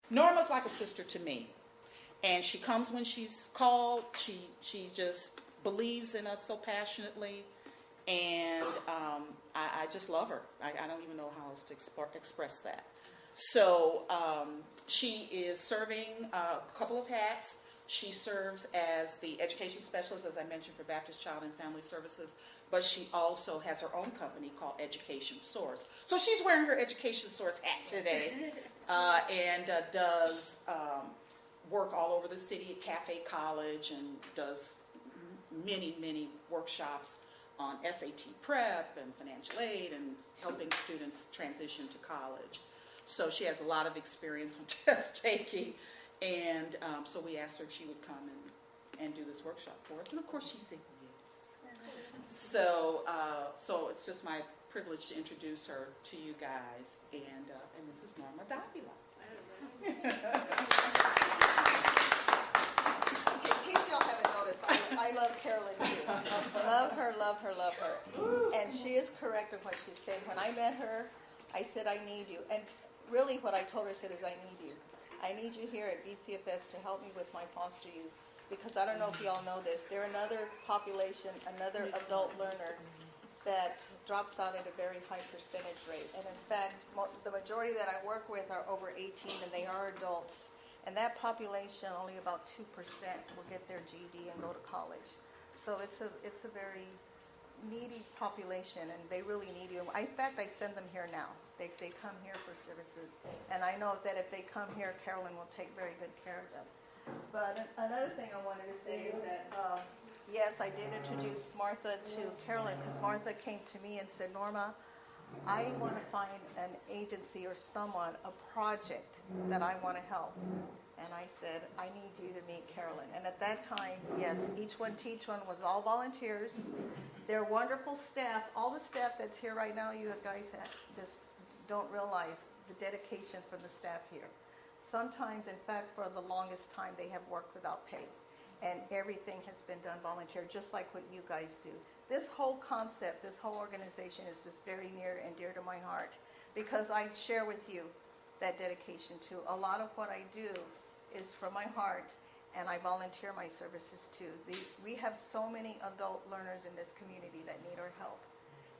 Norma's like a sister to me, and she comes when she's called. She just believes in us so passionately, and I just love her. I don't even know how else to express that. So she is serving a couple of hats. She serves as the education specialist, as I mentioned, for Baptist Child and Family Services, but she also has her own company called Education Source. So she's wearing her Education Source hat today, and does work all over the city at Cafe College, and does many workshops on SAT prep and financial aid and helping students transition to college. So she has a lot of experience on test taking, and so we asked her if she would come and do this workshop for us, and of course she said yes. So it's just my privilege to introduce her to you guys, and this is Norma Davila. In case y'all haven't noticed, I love Carolyn too. Love her. And she is correct in what she said. When I met her, I said, I need you. And really what I told her is, I need you. I need you here at BCFS to help me with my foster youth. Because I don't know if y'all know this, they're another population, another adult learner that drops out at a very high percentage rate. And in fact, the majority that I work with are over 18 and they are adults. And that population, only about 2% will get their GED and go to college. So it's a very needy population, and they really need you. In fact, I send them here now. They come here for services. And I know that if they come here, Carolyn will take very good care of them. But another thing I wanted to say is that, yes, I did introduce Martha to Carolyn, because Martha came to me and said, Norma, I want to find an agency or someone, a project that I want to help. And I said, I need you to meet Carolyn. And at that time, yes, Each One Teach One was all volunteers. They're wonderful staff. All the staff that's here right now, you guys just don't realize the dedication from the staff here. Sometimes, in fact, for the longest time, they have worked without pay. And everything has been done volunteer, just like what you guys do. This whole concept, this whole organization is just very near and dear to my heart, because I share with you that dedication too. A lot of what I do is from my heart, and I volunteer my services too. We have so many adult learners in this community that need our help,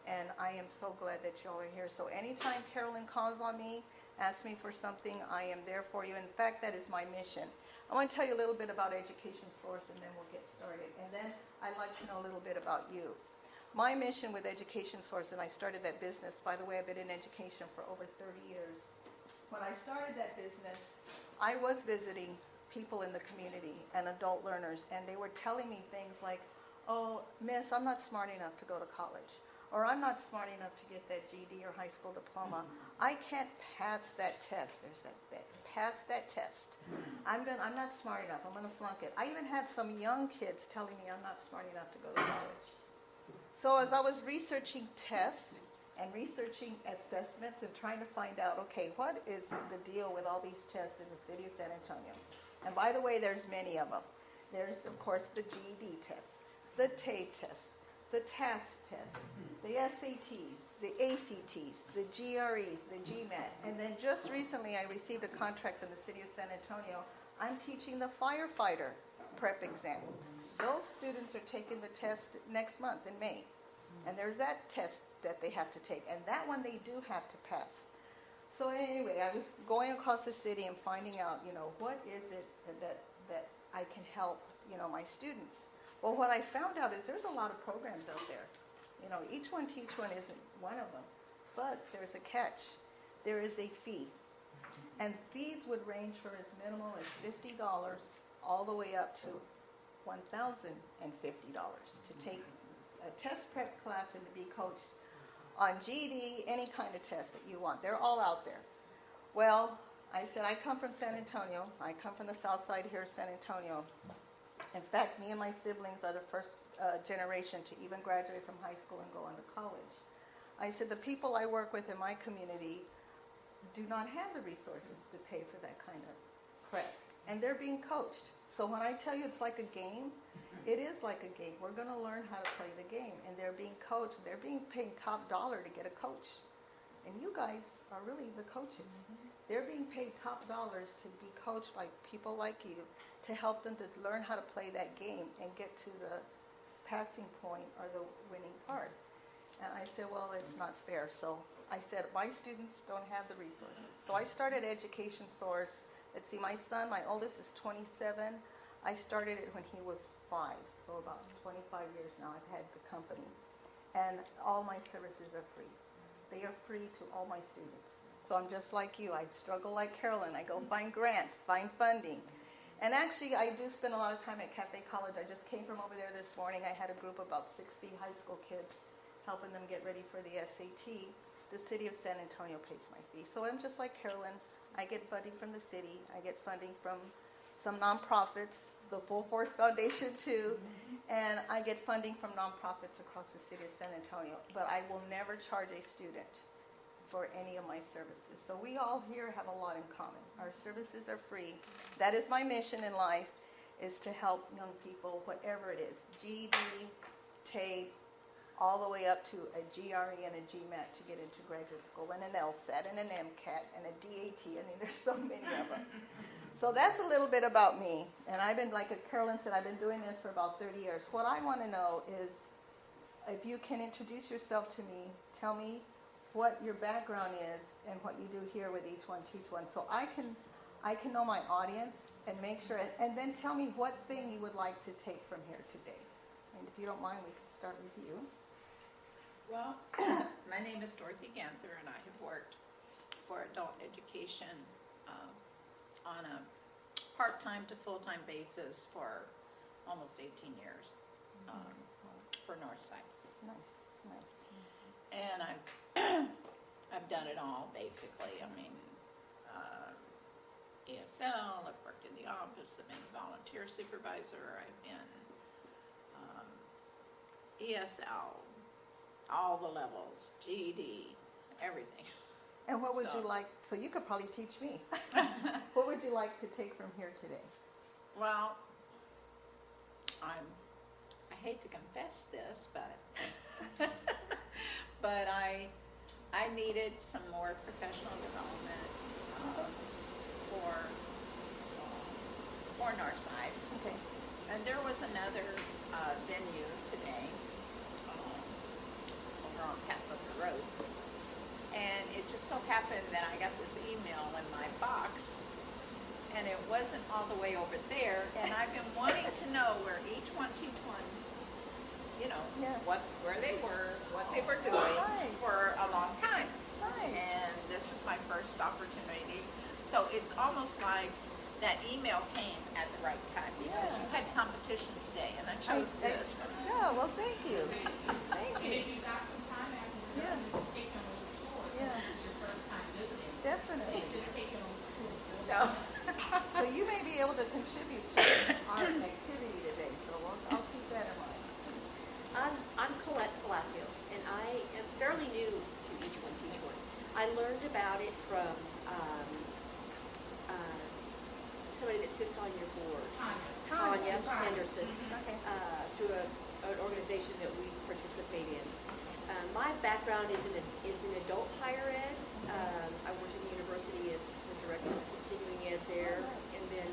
and I am so glad that you all are here. So anytime Carolyn calls on me, asks me for something, I am there for you. In fact, that is my mission. I want to tell you a little bit about Education Source, and then we'll get started. And then I'd like to know a little bit about you. My mission with Education Source, and I started that business, by the way, I've been in education for over 30 years. When I started that business, I was visiting people in the community and adult learners, and they were telling me things like, oh, miss, I'm not smart enough to go to college, or I'm not smart enough to get that GED or high school diploma. I can't pass that test. There's that pass that test. I'm not smart enough. I'm going to flunk it. I even had some young kids telling me I'm not smart enough to go to college. So as I was researching tests and researching assessments and trying to find out, okay, what is the deal with all these tests in the city of San Antonio? And by the way, there's many of them. There's, of course, the GED test, the TABE test, the TAFS test, the SATs, the ACTs, the GREs, the GMAT. And then just recently I received a contract from the city of San Antonio. I'm teaching the firefighter prep exam. Those students are taking the test next month in May. And there's that test that they have to take. And that one they do have to pass. So anyway, I was going across the city and finding out, what is it that I can help, my students. Well, what I found out is there's a lot of programs out there. Each One Teach One isn't one of them, but there's a catch. There is a fee. And fees would range from as minimal as $50 all the way up to $1,050 to take a test prep class and to be coached on GED, any kind of test that you want. They're all out there. Well, I said, I come from San Antonio. I come from the south side here of San Antonio. In fact, me and my siblings are the first generation to even graduate from high school and go on to college. I said, the people I work with in my community do not have the resources to pay for that kind of prep. And they're being coached. So when I tell you it's like a game, it is like a game. We're going to learn how to play the game. And they're being coached. They're being paid top dollar to get a coach. And you guys are really the coaches. they're being paid top dollars to be coached by people like you to help them to learn how to play that game and get to the passing point or the winning part. And I said, well, it's not fair. So I said, my students don't have the resources. So I started Education Source. Let's see, my son, my oldest is 27. I started it when he was 5, so about 25 years now I've had the company. And all my services are free. They are free to all my students. So I'm just like you. I struggle like Carolyn. I go find grants, find funding. And actually, I do spend a lot of time at Cafe College. I just came from over there this morning. I had a group of about 60 high school kids helping them get ready for the SAT. The city of San Antonio pays my fee. So I'm just like Carolyn. I get funding from the city. I get funding from some nonprofits, the Full Force Foundation too, and I get funding from nonprofits across the city of San Antonio. But I will never charge a student for any of my services. So we all here have a lot in common. Our services are free. That is my mission in life, is to help young people, whatever it is, GED, TAPE, all the way up to a GRE and a GMAT to get into graduate school, and an LSAT, and an MCAT, and a DAT. I mean, there's so many of them. So that's a little bit about me. And I've been, like Carolyn said, I've been doing this for about 30 years. What I want to know is, if you can introduce yourself to me, tell me what your background is and what you do here with Each One Teach One. So I can know my audience and make sure, and then tell me what thing you would like to take from here today. And if you don't mind, we can start with you. Well, my name is Dorothy Ganther, and I have worked for adult education on a part-time to full-time basis for almost 18 years for Northside. Nice, nice. And I've done it all, basically. I mean, ESL, I've worked in the office, I've been a volunteer supervisor, I've been ESL, all the levels, GED, everything. And what would you like, so you could probably teach me. What would you like to take from here today? Well, I hate to confess this, but but I needed some more professional development for Northside. Okay. And there was another venue today over on Cat Booker Road. And it just so happened that I got this email in my box, and it wasn't all the way over there. And I've been wanting to know where Each One Teach One, where they were, what they were doing for a long time. Nice. And this is my first opportunity. So it's almost like that email came at the right time, because you had competition today, and I chose this. Yeah, well, thank you. Thank And you. if you got some time after you're done, you can take them on a tour, since Yeah. this is your first time visiting. Definitely. Just take them on a tour. So, So you may be able to contribute to our activity today, so I'll keep that in mind. I'm Colette Palacios, and I am fairly new to Each One Teach One. I learned about it from somebody that sits on your board, Tanya Henderson, through an organization that we participate in. My background is in adult higher ed. I worked at the university as the director of continuing ed there, and then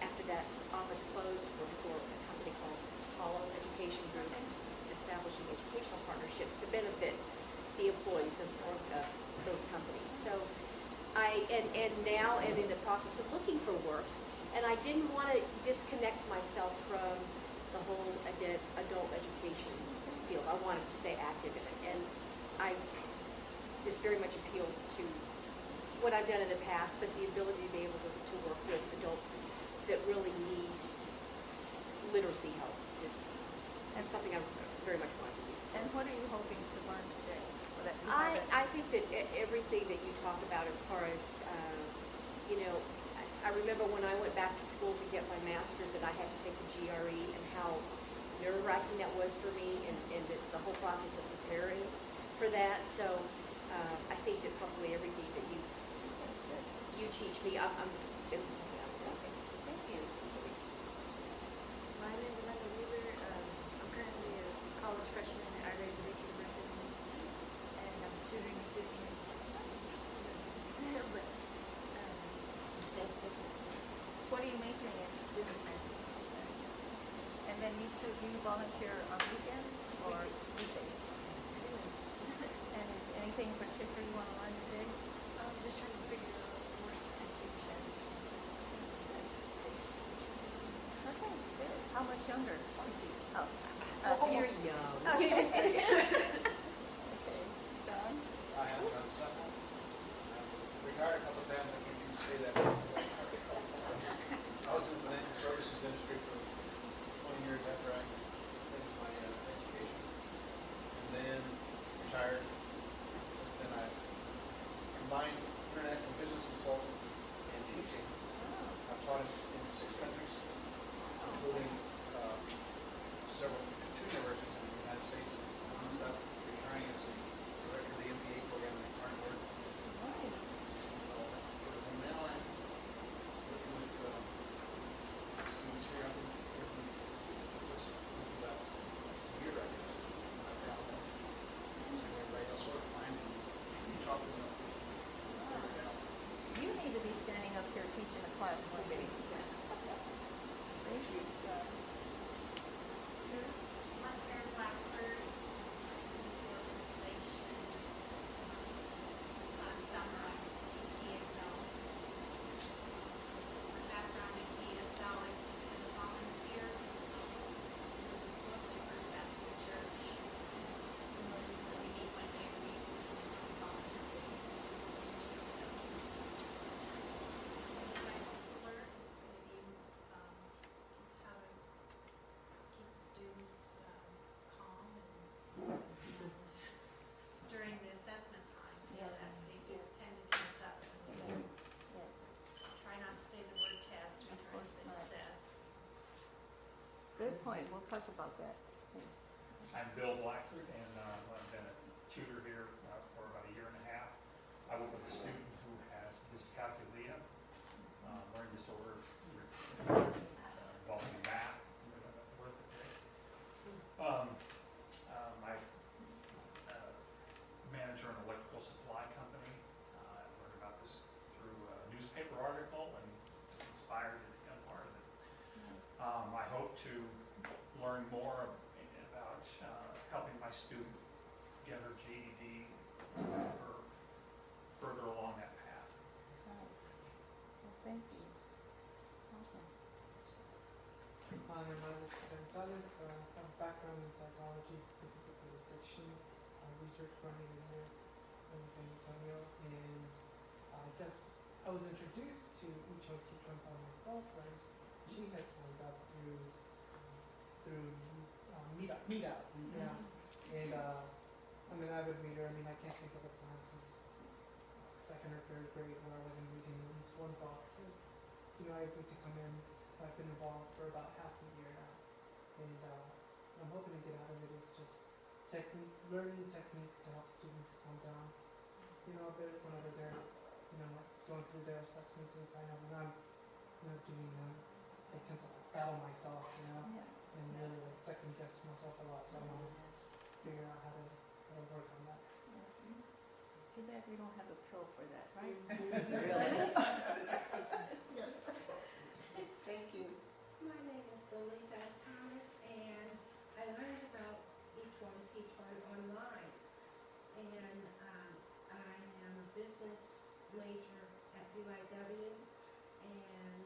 after that office closed, worked for a company called Apollo Education Group, establishing educational partnerships to benefit the employees of those companies. So and now am in the process of looking for work, and I didn't want to disconnect myself from the whole adult education field. I wanted to stay active in it, and this very much appealed to what I've done in the past, but the ability to be able to work with adults that really need literacy help is something I very much want to do. So. And what are you hoping to learn today? Or that you haven't? I think that everything that you talk about as far as, I remember when I went back to school to get my master's and I had to take the GRE, and how nerve-wracking that was for me, and the whole process of preparing for that. So I think that probably everything that you teach me, I'm going to something out there. Thank you. My name is Amanda Wheeler. I'm currently a college freshman at Ira Lake University, and I'm tutoring a student here. But And then you two, do you volunteer on weekends or weekdays? And is anything in particular you want to learn today? Just trying to figure out more testing strategies and stuff. Okay, good. How much younger? 22 years. Oh. You're young. Okay. Okay, John? I have done several. I've retired a couple of times, I can't seem to say that. I was in the financial services industry for 20 years after I finished my education. And then retired. Since then I've combined international business consulting and teaching. I've taught in 6 countries, including two universities in the United States. I'm about retiring as the director of the MBA program in Harvard. From now on, working with students here, I've been working with about a year, I guess. I've got them. Everybody else sort of finds them. You talk to them, figure it out. You need to be standing up here teaching a class one day. Thank you. My Karen Blackbird, organization, last summer I teach ESL. My background in ESL, I've just been a volunteer, mostly First Baptist Church. We meet one day a week on a volunteer basis. What I hope to learn is maybe just how to keep the students calm and during the assessment time, you know, that they do tend to tense up. And Yes. try not to say the word test, we try to say assess. Good point. We'll talk about that. I'm Bill Blackford, and I've been a tutor here for about a year and a half. I work with a student who has dyscalculia, learning disorder involving math. Work with it. I manage an electrical supply company. I learned about this through a newspaper article and inspired to become part of it. I hope to learn more about helping my student get her GED or further along that path. Nice. Well, thank you. Awesome. Hi, my name is Gonzalez. I have a background in psychology, specifically addiction, research running in here in San Antonio. And I guess I was introduced to Each One Teach One by my girlfriend. She had signed up through Meetup. Yeah. And I'm an avid reader. I mean, I can't think of a time since second or third grade where I wasn't reading at least one book. So, I agreed to come in. I've been involved for about half a year now, and I'm hoping to get out of it is just learning techniques to help students calm down, a bit whenever they're, going through their assessments. Since I know when I'm, doing them, I tend to battle myself, Yeah. and really second guess myself a lot. So I want to figure out how to work on that. Too bad we don't have a pill for that, right? Really? Yes. Thank you. My name is Lolita Thomas, and I learned about Each One Teach One online. And I am a business major at UIW and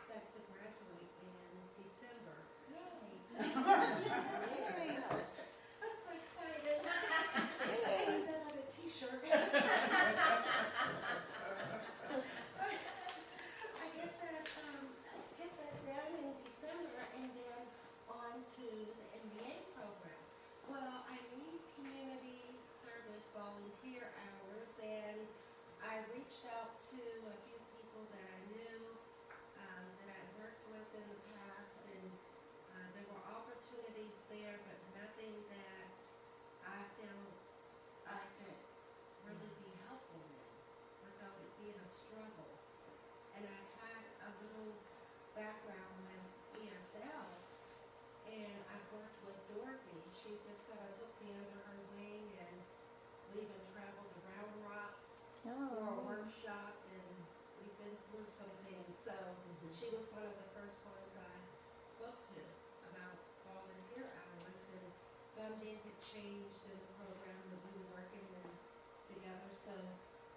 set to graduate in December. Yay! I'm so excited. I need that on a t-shirt. I get that done in December and then on to the MBA program. Well, I need community service volunteer hours, and I reached out to a few people that I knew, that I worked with in the past, and there were opportunities there, but nothing that I felt I could really be helpful in without it being a struggle. And I had a little background with ESL, and I worked with Dorothy. She just kind of took me under her wing, and we even traveled to Round Rock for a workshop, and we've been through some things. So she was one of the first ones I spoke to about funding had changed in the program that we were working in together. So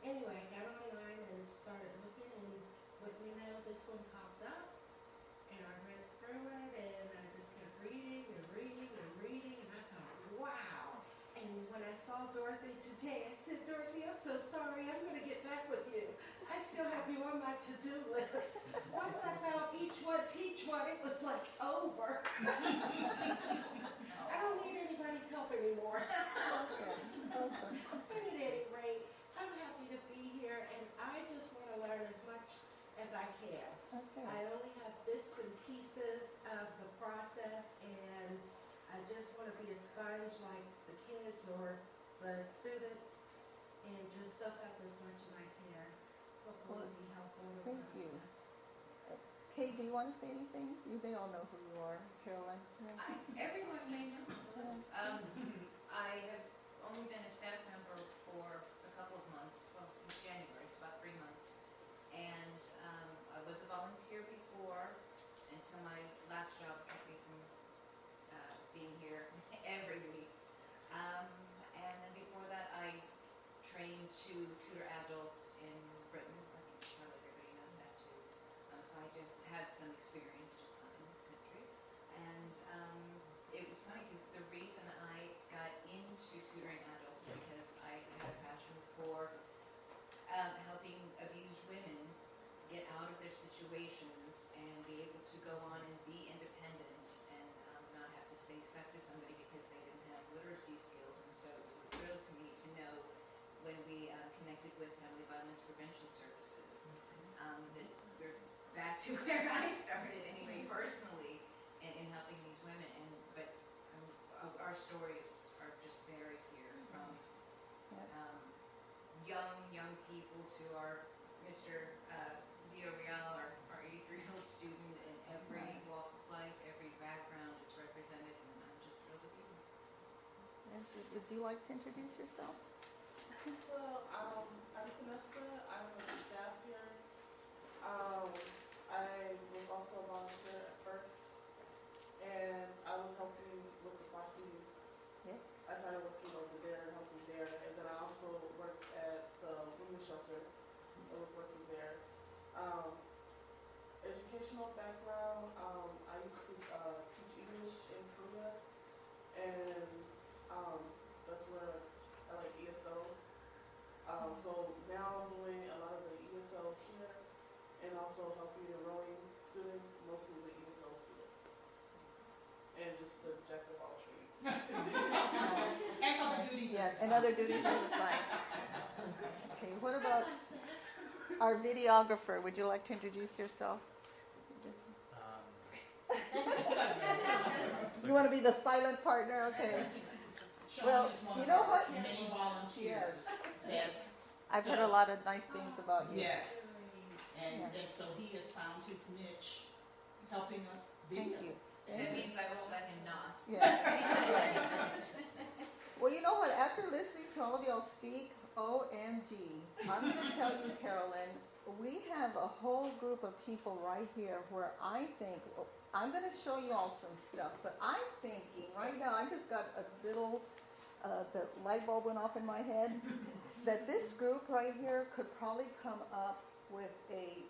anyway, I got online and started looking, and what you know, this one popped up, and I read through it, and I just kept reading and reading and reading, and I thought, wow. And when I saw Dorothy today, I said, Dorothy, I'm so sorry, I'm gonna get back with you. I still have you on my to-do list. Once I found each one, teach one, it was like over. I don't need anybody's help anymore. But at any rate, I'm happy to be here, and I just want to learn as much as I can. Okay. I only have bits and pieces of the process, and I just want to be a sponge like the kids or the students, and just soak up as much as I can. Hopefully be helpful in the Thank you. process. Kate, do you want to say anything? They all know who you are, Carolyn. Everyone may know. I have only been a staff member for a couple of months, well, since January, so about 3 months. And I was a volunteer before, and so my last job kept me from being here every week. And then before that, I trained to tutor adults in Britain. I think probably everybody knows that too. So I do have some experience just not in this country. And it was funny because the reason I got into tutoring adults is because I had a passion for helping abused women get out of their situations and be able to go on and be independent and not have to stay stuck to somebody because they didn't have literacy skills. And so it was a thrill to me to know when we connected with Family Violence Prevention Services that we're back to where I started anyway personally in helping these women. But our stories are just buried here from young people to our Mr. Villarreal, our 83-year-old student, in every walk of life, every background is represented, and I'm just thrilled to be here. Would you like to introduce yourself? Well, I'm Vanessa. I'm a staff here. I was also a volunteer at first, and I was helping with the foster youth. Yeah. I started working over there and helping there, and then I also worked at the women's shelter. I was working there. Educational background, I used to teach English in Korea, and that's where I like ESL. So now I'm doing a lot of the ESL here, and also helping enrolling students, mostly the ESL students, and just the jack of all trades. And other duties. Yes, and other duties on the side. Okay, what about our videographer? Would you like to introduce yourself? You want to be the silent partner? Okay. Well, Sean is one you of know our what? many volunteers. That, I've heard a lot of nice things about you. yes. And, Yeah. and so he has found his niche, helping us Thank video. you. That means I won't let him not. Yeah. Well, you know what? After listening to all of y'all speak, OMG, I'm going to tell you, Carolyn, we have a whole group of people right here where I think, I'm going to show you all some stuff, but I'm thinking right now, I just got a little, the light bulb went off in my head, that this group right here could probably come up with a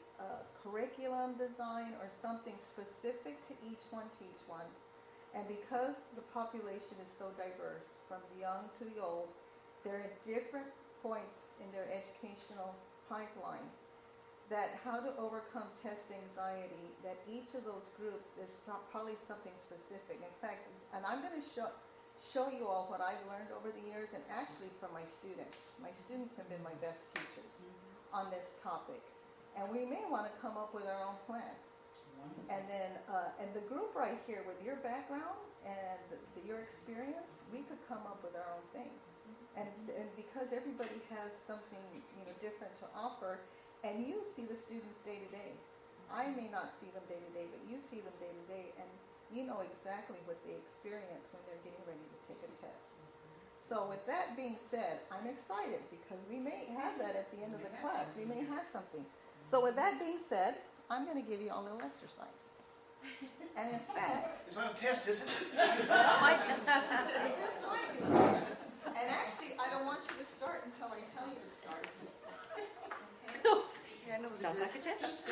curriculum design or something specific to each one, teach one. And because the population is so diverse, from the young to the old, they're at different points in their educational pipeline, that how to overcome test anxiety, that each of those groups is probably something specific. In fact, and I'm going to show you all what I've learned over the years, and actually from my students. My students have been my best teachers on this topic. And we may want to come up with our own plan. And then, and the group right here with your background and your experience, we could come up with our own thing. And because everybody has something, different to offer, and you see the students day to day. I may not see them day to day, but you see them day to day, and you know exactly what they experience when they're getting ready to take a test. So with that being said, I'm excited because we may have that at the end of the class. We may have something. So with that being said, I'm going to give you a little exercise. And in fact, It's not a test, is it? it just might be. And actually, I don't want you to start until I tell you to start. Sounds like a test.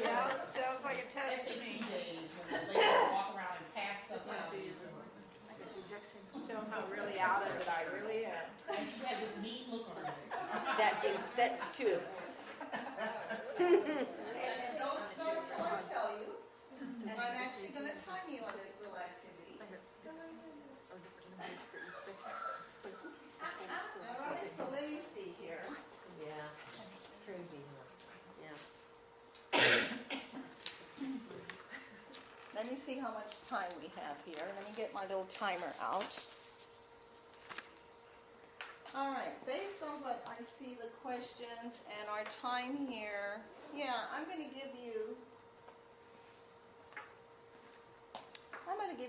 Yeah, sounds like a test to me. days when the lady walk around and pass stuff out. Show how really out of it I really am. And she had this mean look on her face. That's two of us. And don't start until I tell you. And I'm actually going to time you on this little activity. All right, so let me see here. Yeah. Crazy, huh? Yeah. Let me see how much time we have here. Let me get my little timer out. All right, based on what I see the questions and our time here, yeah, I'm going to give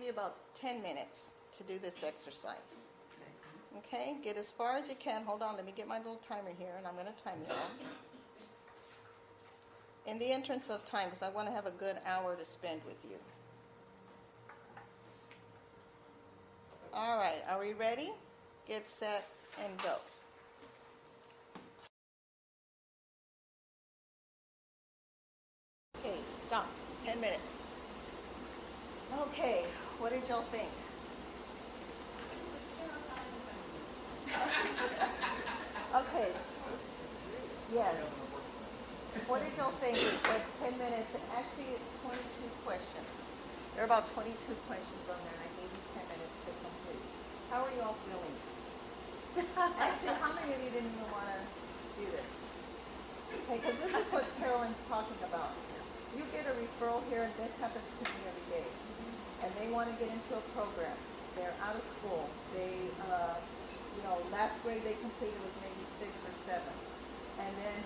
you about 10 minutes to do this exercise. Okay, get as far as you can. Hold on, let me get my little timer here, and I'm going to time you all. In the entrance of time, because I want to have a good hour to spend with you. All right, are we ready? Get set and go. Okay, stop. 10 minutes. Okay, what did y'all think? Okay. Yes. What did y'all think? It said 10 minutes. Actually, it's 22 questions. There are about 22 questions on there, and I gave you 10 minutes to complete. How are y'all feeling? Actually, how many of you didn't even want to do this? Okay, because this is what Carolyn's talking about. You get a referral here, and this happens to me every day. And they want to get into a program. They're out of school. They, last grade they completed was maybe 6 or 7. And then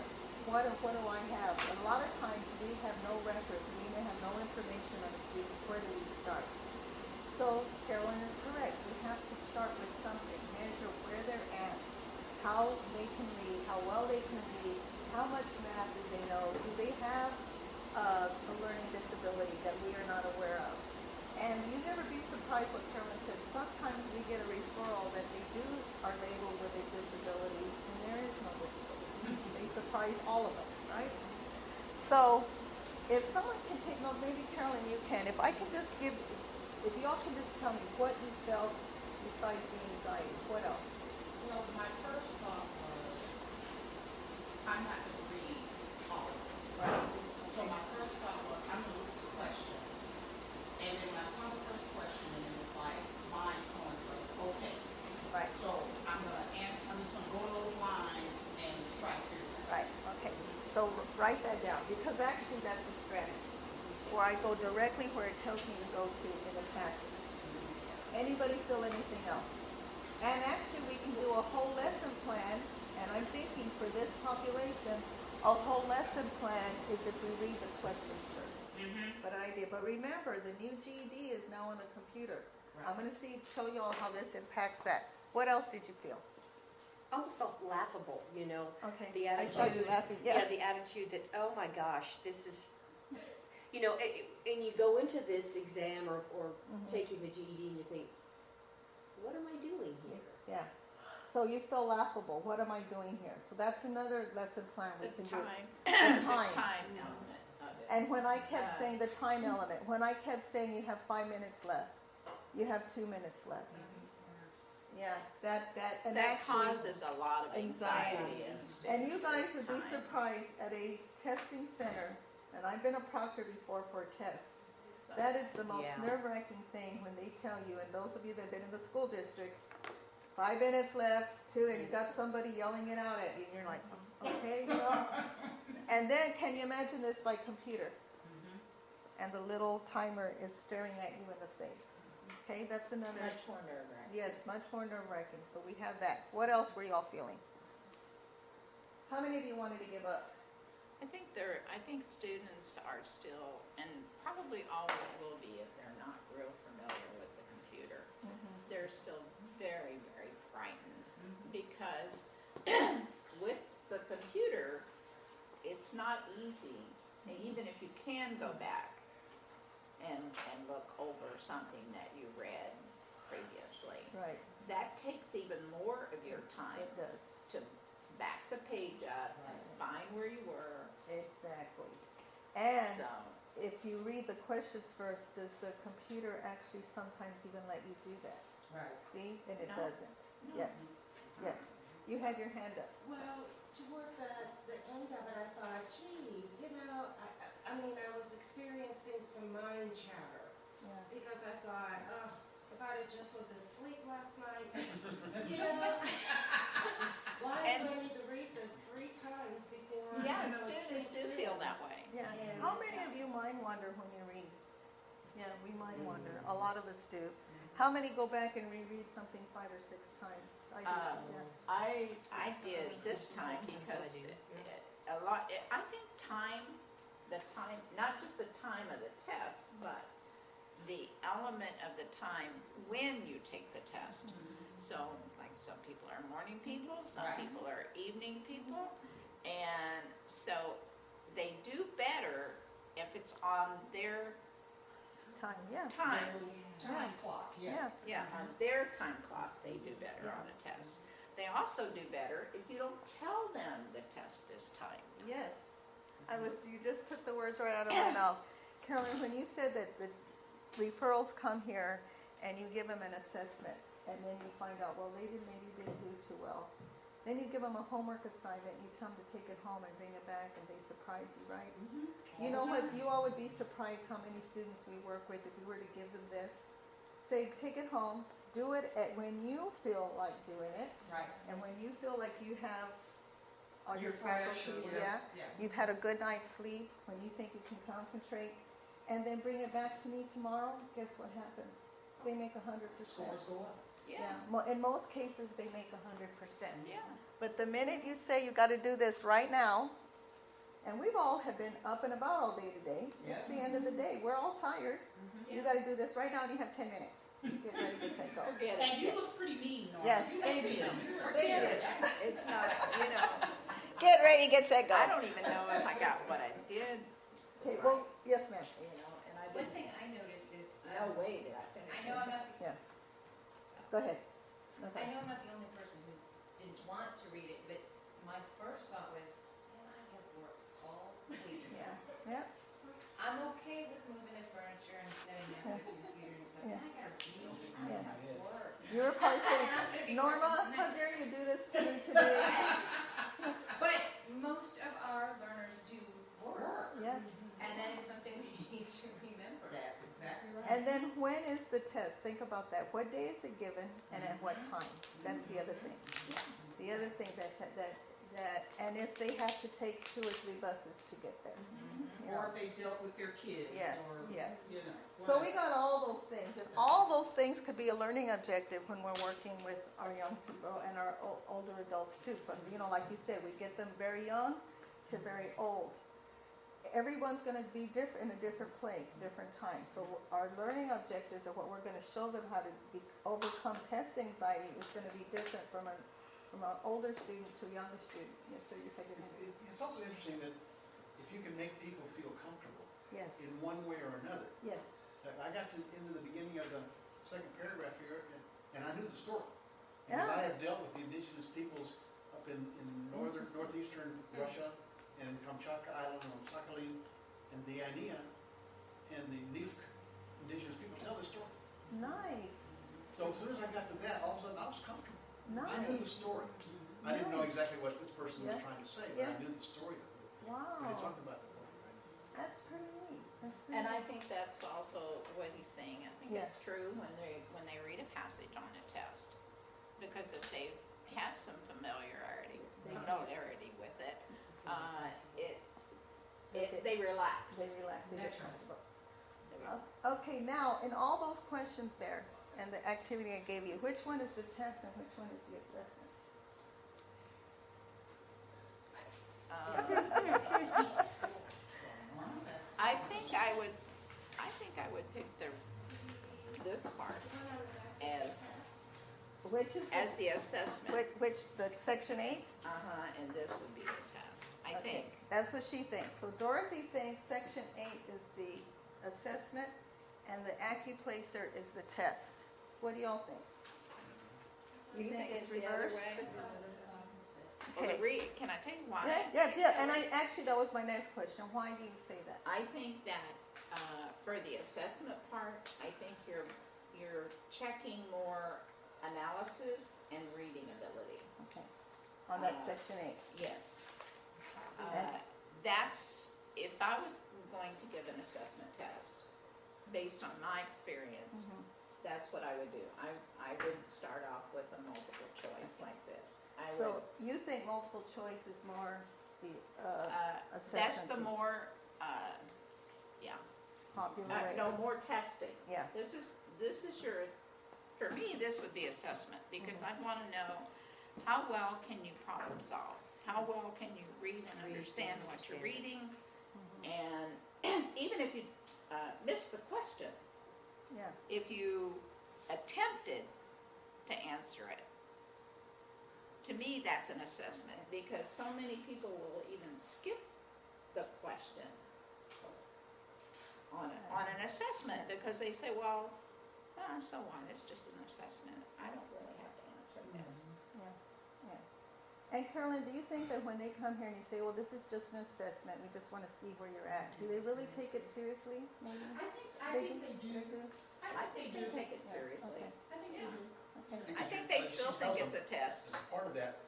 what do I have? A lot of times we have no records. We may have no information on the student. Where do we start? So Carolyn is correct. We have to start with something. Measure where they're at, how they can read, how well they can read, how much math do they know, do they have a learning disability that we are not aware of. And you never be surprised what Carolyn said. Sometimes we get a referral that they are labeled with a disability, and there is no disability. They surprise all of us, right? So if someone can take note, maybe Carolyn, you can. If y'all can just tell me what you felt besides the anxiety, what else? Well, my first thought was, I'm not going to read all of this. Right. So my first thought was, I'm going to look at the question. And then when I saw the first question, and it was like, mine, so-and-so, okay. Right. So I'm going to answer, I'm just going to go to those lines and try to figure it out. Right, okay. So write that down, because actually that's a strategy, where I go directly where it tells me to go to in the passage. Anybody feel anything else? And actually we can do a whole lesson plan, and I'm thinking for this population, a whole lesson plan is if we read the questions first. But an idea. But remember, the new GED is now on the computer. Right. I'm going to show you all how this impacts that. What else did you feel? I almost felt laughable, Okay. The I saw you attitude. laughing. Yeah, the attitude that, oh my gosh, this is, and you go into this exam or taking the GED and you think, what am I doing here? Yeah. So you feel laughable. What am I doing here? So that's another lesson plan we The can time. do. The The time. time element of it. And when I kept saying the time element, when I kept saying you have 5 minutes left, you have 2 minutes left. Yeah, that That actually, causes a lot of anxiety in students. and you guys would be Time. surprised at a testing center, and I've been a proctor before for a test. So, That is the most yeah. nerve-wracking thing when they tell you, and those of you that have been in the school districts, 5 minutes left, 2, and you got somebody yelling it out at you, and you're like, okay, well. And then, can you imagine this by computer? And the little timer is staring at you in the face. Okay, that's another. Much more nerve-wracking. Yes, much more nerve-wracking. So we have that. What else were y'all feeling? How many of you wanted to give up? I think students are still, and probably always will be if they're not real familiar with the computer, they're still very, very frightened because with the computer, it's not easy, and even if you can go back, and look over something that you read previously. Right, That takes even more of your time it does, to back the page up and find where you were. exactly. And So, if you read the questions first, does the computer actually sometimes even let you do that? Right. See, and it No. doesn't. No. Yes, yes. You had your hand up. Well, toward the end of it, I thought, gee, I mean, I was experiencing some mind chatter Yeah. because I thought, oh, if I'd have just went to sleep last night, you know, why do And- I need to read this 3 times before? yeah, you and know, it students sinks do in? feel that way. Yeah. And- How many of you mind wander when you read? Yeah, we mind wander. A lot of us do. How many go back and reread something 5 or 6 times? I do. Yeah. I did this time because a lot, I think the time, not just the time of the test, but the element of the time when you take the test. So, like, some people are morning people, some people are evening people, and so they do better if it's on their Time. Yeah. time. Time clock, yeah. Yeah, on their time clock, they do better on a test. They also do better if you don't tell them the test is timed. Yes. You just took the words right out of my mouth. Carolyn, when you said that the referrals come here and you give them an assessment and then you find out, well, maybe didn't do too well. Then you give them a homework assignment, you tell them to take it home and bring it back and they surprise you, right? You know what, you all would be surprised how many students we work with if we were to give them this. Say, take it home, do it when you feel like doing it, Right. and when you feel like you have all your You're fresh, faculties, or yeah. yeah. You've had a good night's sleep, when you think you can concentrate, and then bring it back to me tomorrow, guess what happens? They make 100%. Scores go up. Yeah, In most cases, they make 100%. yeah. But the minute you say you got to do this right now, and we've all have been up and about all day today. Yes. It's the end of the day. We're all tired. You Yeah. got to do this right now, and you have 10 minutes. Get ready, get set, go. Forget And it. you look pretty mean, Norma. Yes, You thank look you. mean. Forget it. It's not, Get ready, get set, go. I don't even know if I got what I did, Okay, well, yes, ma'am. and I One didn't. thing I noticed is, No way did I finish. I know I'm not, Yeah. Go ahead. That's I all. know I'm not the only person who didn't want to read it, but my first thought was, man, I have work all week. Yeah, yeah. I'm okay with moving the furniture and setting up the computer and stuff, Yeah. I gotta read, I Yeah. have work. You were probably And saying, I'm gonna be Norma, working how tonight. dare you do this to me today? But most of our learners do work, Yes. and that is something we need to remember. That's exactly right. And then when is the test? Think about that. What day is it given and at what time? That's the other thing. The other thing and if they have to take 2 or 3 buses to get there. You know. Or if they dealt with their kids, Yes, or, yes. you know. So we got all those things, and all those things could be a learning objective when we're working with our young people and our older adults too. But, you know, like you said, we get them very young to very old. Everyone's going to be different in a different place, different time. So our learning objectives are what we're going to show them how to overcome test anxiety is going to be different from an older student to a younger student. Yes, sir, you had your hand. It's also interesting that if you can make people feel comfortable Yes, in one way or another. yes, I got into the beginning of the second paragraph here, and I knew the story. Because Yeah. I have dealt with the indigenous peoples up in northeastern Russia, and Kamchatka Island, and Sakhalin, and the Ainea, and the Nifk indigenous people tell the story. nice, So as soon as I got to that, all of a sudden I was comfortable. I knew the nice. story. I didn't know exactly what this person was Yeah. trying to say, but Yeah. I knew the story of it. They Wow, talked about the book. that's pretty neat. That's pretty And I neat. think that's also what he's saying. I think Yes. it's true when they read a passage on a test. Because if they have some familiarity with it, they relax. They relax, they get That's right. comfortable. Okay, now, in all those questions there, and the activity I gave you, which one is the test and which one is the assessment? I think I would pick this part as Which is, the assessment. which, the section 8? And this would be the test, I Okay, think. that's what she thinks. So Dorothy thinks section 8 is the assessment, and the AccuPlacer is the test. What do y'all think? You think it's the other reversed? way? Well, Okay. can I tell you why? Yeah, and actually, that was my next question. Why do you say that? I think that for the assessment part, I think you're checking more analysis and reading ability. Okay. On that section 8. Yes. Okay. That's, if I was going to give an assessment test, based on my experience, that's what I would do. I would start off with a multiple choice like this. So you think multiple choice is more the assessment? That's the piece, more, popular way? no, more testing. Yeah. This is your, for me, this would be assessment, because I'd want to know how well can you problem solve? How well can you read and understand what you're reading? And even if you miss the question, Yeah. if you attempted to answer it, to me, that's an assessment, because so many people will even skip the question on an assessment, because they say, well, so what, it's just an assessment. I don't really have to answer this. And Carolyn, do you think that when they come here and you say, well, this is just an assessment, we just want to see where you're at, do they really take it seriously? Maybe? I think they do. I think they do take it seriously. I think they do. Okay. I think they still think it's a test. As part of that,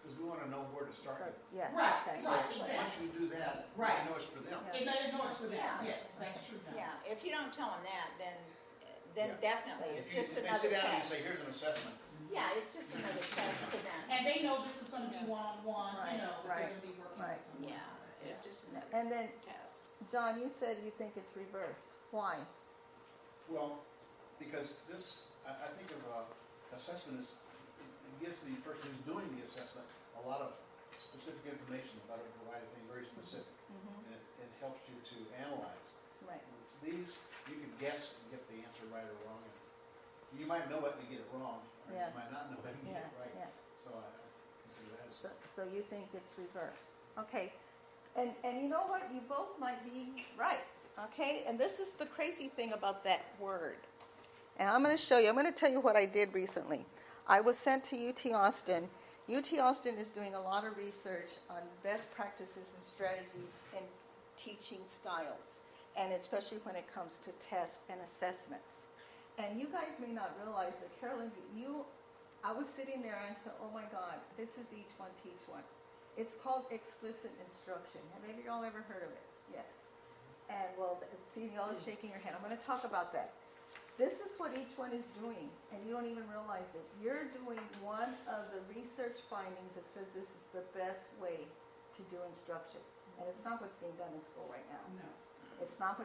because we want to know where to start. So, yeah. Right, exactly. right, Once exactly. we do that, we Right. know it's for them. Yeah. And they ignore us for that, Yeah. yes, that's true. Yeah, if you don't tell them that, then Yeah. definitely, it's If just they another sit down and you test. say, here's an assessment, Yeah, it's just another test to them. And they know this is gonna be one-on-one, Right, that they're right, gonna be working right. with someone. Yeah, it's just And another then, test. John, you said you think it's reversed. Why? well, because this, I think of assessment as, it gives the person who's doing the assessment a lot of specific information about a variety of things, very specific. And it helps you to analyze. Right. These, you can guess and get the answer right or wrong. You might know it and get it wrong, or Yeah. you might not know it and Yeah, get it right. yeah. So I consider that as. So you think it's reversed. Okay. And you know what? You both might be right. Okay. And this is the crazy thing about that word. And I'm going to show you. I'm going to tell you what I did recently. I was sent to UT Austin. UT Austin is doing a lot of research on best practices and strategies in teaching styles, and especially when it comes to tests and assessments. And you guys may not realize that, Carolyn, I was sitting there and I said, oh my God, this is each one, teach one. It's called explicit instruction. Have any of y'all ever heard of it? Yes. And well, see, y'all are shaking your head. I'm going to talk about that. This is what each one is doing, and you don't even realize it. You're doing one of the research findings that says this is the best way to do instruction. And it's not what's being done in school right now. No. It's not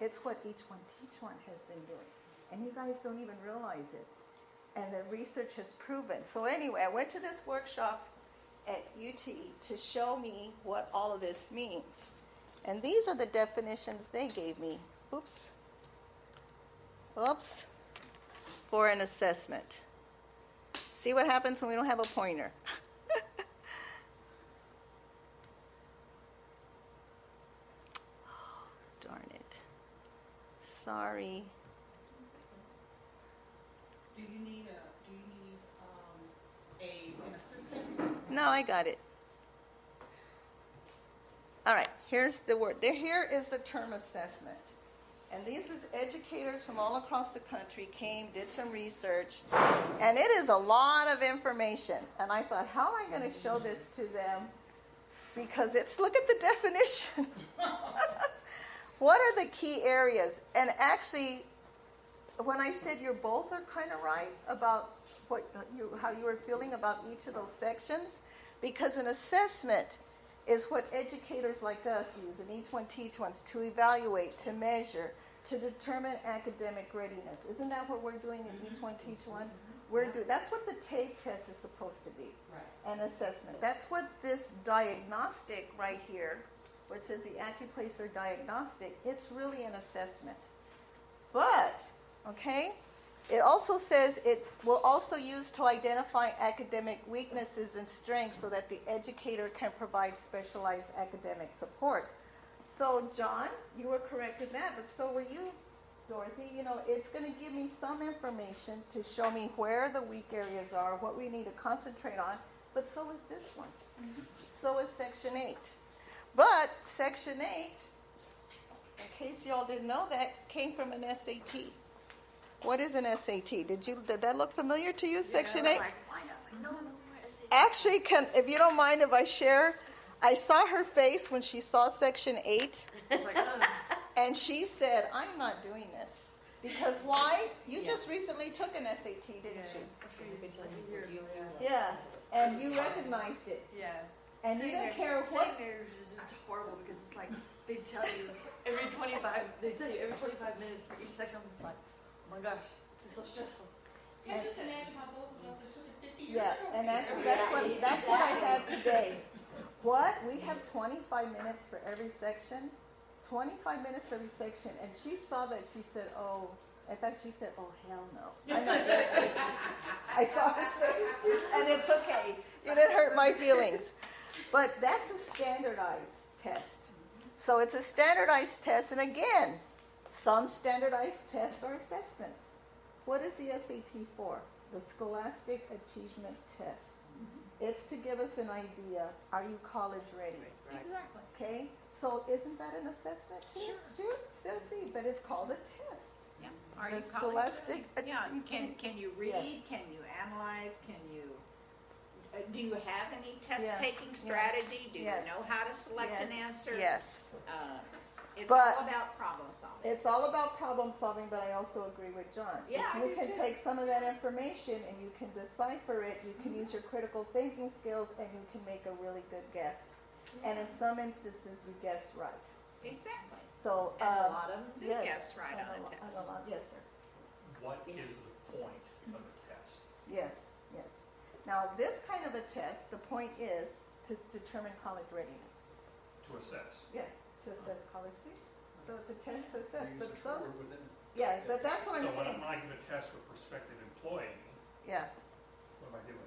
it's what each one, teach one has been doing. And you guys don't even realize it. And the research has proven. So anyway, I went to this workshop at UT to show me what all of this means. And these are the definitions they gave me. Oops. For an assessment. See what happens when we don't have a pointer. Oh, darn it. Sorry. Do you need an assistant? No, I got it. All right, here's the word. Here is the term assessment. And these is educators from all across the country came, did some research, and it is a lot of information. And I thought, how am I going to show this to them? Because look at the definition. What are the key areas? And actually, when I said you both are kind of right about how you were feeling about each of those sections, because an assessment is what educators like us use, and each one teach ones, to evaluate, to measure, to determine academic readiness. Isn't that what we're doing in each one teach one? That's what the TAPE test is supposed to be, Right. an assessment. That's what this diagnostic right here, where it says the AccuPlacer diagnostic, it's really an assessment. But, okay, it also says it will also use to identify academic weaknesses and strengths so that the educator can provide specialized academic support. So, John, you were correct in that, but so were you, Dorothy, you know, it's going to give me some information to show me where the weak areas are, what we need to concentrate on, but so is this one. So is Section 8. But Section 8, in case y'all didn't know that, came from an SAT. What is an SAT? Did that look familiar to you, Section 8? Actually, if you don't mind if I share, I saw her face when she saw Section 8. And she said, I'm not doing this. Because why? You just recently took an SAT, didn't you? Yeah. And you recognized it. Yeah. And you didn't care Sitting what. there is just horrible because it's like they tell you every 25 minutes for each section. It's like, oh my gosh, this is so stressful. And just imagine how those of us that took it 50 years Yeah, ago. and actually that's what I had today. What? We have 25 minutes for every section. 25 minutes for every section. And she saw that, she said, oh, in fact, she said, oh, hell no. I'm not doing it. I saw her face, and it's okay. It didn't hurt my feelings. But that's a standardized test. So it's a standardized test, and again, some standardized tests are assessments. What is the SAT for? The Scholastic Achievement Test. It's to give us an idea, are you college ready? Exactly. Okay? So isn't that an assessment too? Sure. Still see, but it's called a test. Yeah. Are The you college Scholastic ready? Yeah. Achievement- Can you read? Yes. Can you analyze? Can you? Do you have any test-taking Yeah. strategy? Do Yes. you know how to select Yes. an answer? Yes. It's But- all about problem solving. It's all about problem solving, but I also agree with John. Yeah, I You do can too. take some of that information and you can decipher it, you can use your critical thinking skills, and you can make a really good guess. And in some instances, you guess right. Exactly. So, And a lot of them do yes, guess right and on a a lo- test. and a lot- Yes, sir. What is the point of the test? Yes, yes. Now, this kind of a test, the point is to determine college readiness. To assess. Yeah, to assess college. See? So it's a test to assess. We But use it some, for within. yeah, but that's what So I'm when saying. I give a test for prospective employee, Yeah, what am I doing?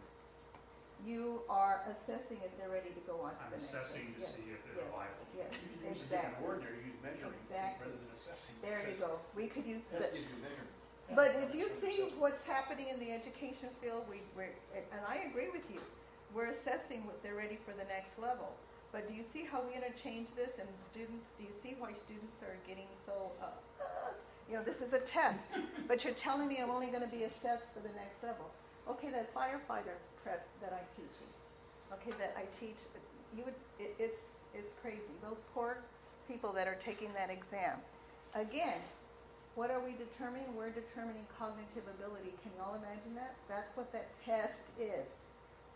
you are assessing if they're ready to go on to I'm the next assessing step. to see if they're Yes, reliable. yes, Use a different exactly. word there, use measuring Exactly. rather than assessing. There you because go. We could use Test the, gives you measurement. but if you see what's happening in the education field, and I agree with you, we're assessing what they're ready for the next level. But do you see how we interchange this and students, do you see why students are getting so, this is a test, but you're telling me I'm only gonna be assessed for the next level. Okay, that firefighter prep that I'm teaching, okay, that I teach, it's crazy. Those poor people that are taking that exam. Again, what are we determining? We're determining cognitive ability. Can y'all imagine that? That's what that test is.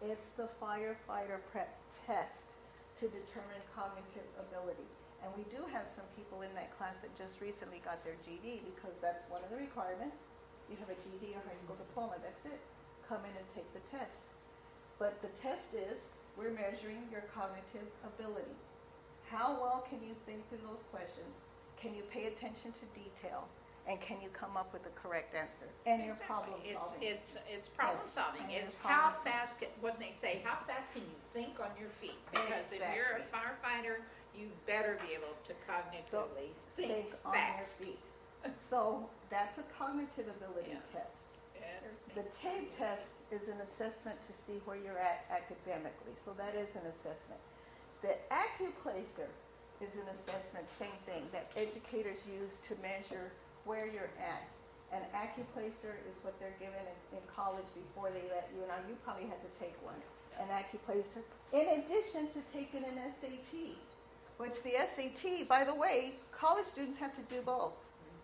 It's the firefighter prep test to determine cognitive ability. And we do have some people in that class that just recently got their GED because that's one of the requirements. You have a GED or high school diploma, that's it. Come in and take the test. But the test is, we're measuring your cognitive ability. How well can you think through those questions? Can you pay attention to detail? And can you come up with the correct answer? And your problem solving. It's problem Yes, solving. and your It's how problem fast, what they say, how fast can you think on your feet? Because if you're a firefighter, you better be able to cognitively think on your fast. feet. So that's a cognitive ability Yeah. test. Better The think. TAG test is an assessment to see where you're at academically. So that is an assessment. The AccuPlacer is an assessment, same thing, that educators use to measure where you're at. And AccuPlacer is what they're given in college before they let you. Now, you probably had to take one, an AccuPlacer, in addition to taking an SAT, which the SAT, by the way, college students have to do both.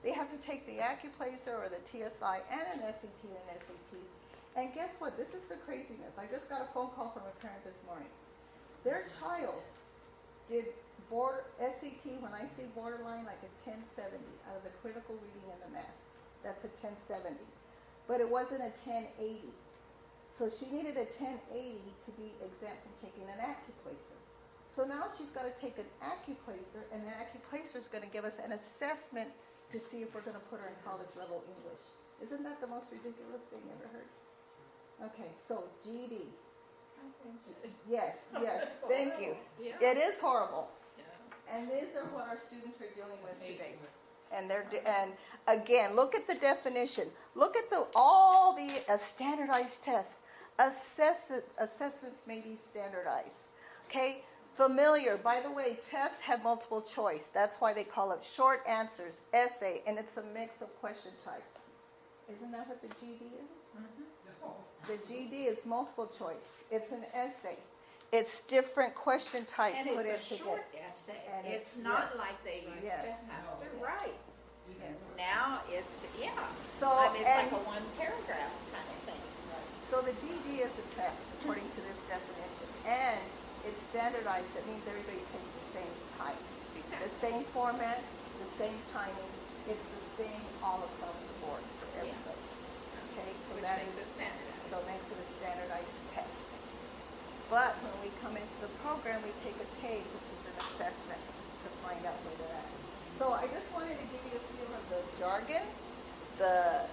They have to take the AccuPlacer or the TSI and an SAT and an SAT. And guess what? This is the craziness. I just got a phone call from a parent this morning. Their child did SAT, when I say borderline, like a 1070 out of the critical reading and the math. That's a 1070. But it wasn't a 1080. So she needed a 1080 to be exempt from taking an AccuPlacer. So now she's got to take an AccuPlacer, and the AccuPlacer is going to give us an assessment to see if we're going to put her in college level English. Isn't that the most ridiculous thing you ever heard? Okay, so GED. Yes, thank you. Yeah. It is horrible. Yeah. And these are what our students are dealing with today. And again, look at the definition. Look at all the standardized tests. Assessments may be standardized. Okay? Familiar. By the way, tests have multiple choice. That's why they call it short answers, essay, and it's a mix of question types. Isn't that what the GD is? The GD is multiple choice. It's an essay. It's different question types And put it's a into short it. essay. And It's it's- not yes. like they used Yes. to have to Yes. write. Yes. Now it's, yeah. So, I mean, it's and- like a one paragraph kind of thing. So the GD is a test according to this definition, and it's standardized. That means everybody takes the same time, the same format, the same timing. It's the same all across the board for everybody. Okay, so Which that makes is it standardized. so it makes it a standardized test. But when we come into the program, we take a TAPE, which is an assessment to find out where they're at. So I just wanted to give you a feel of the jargon, the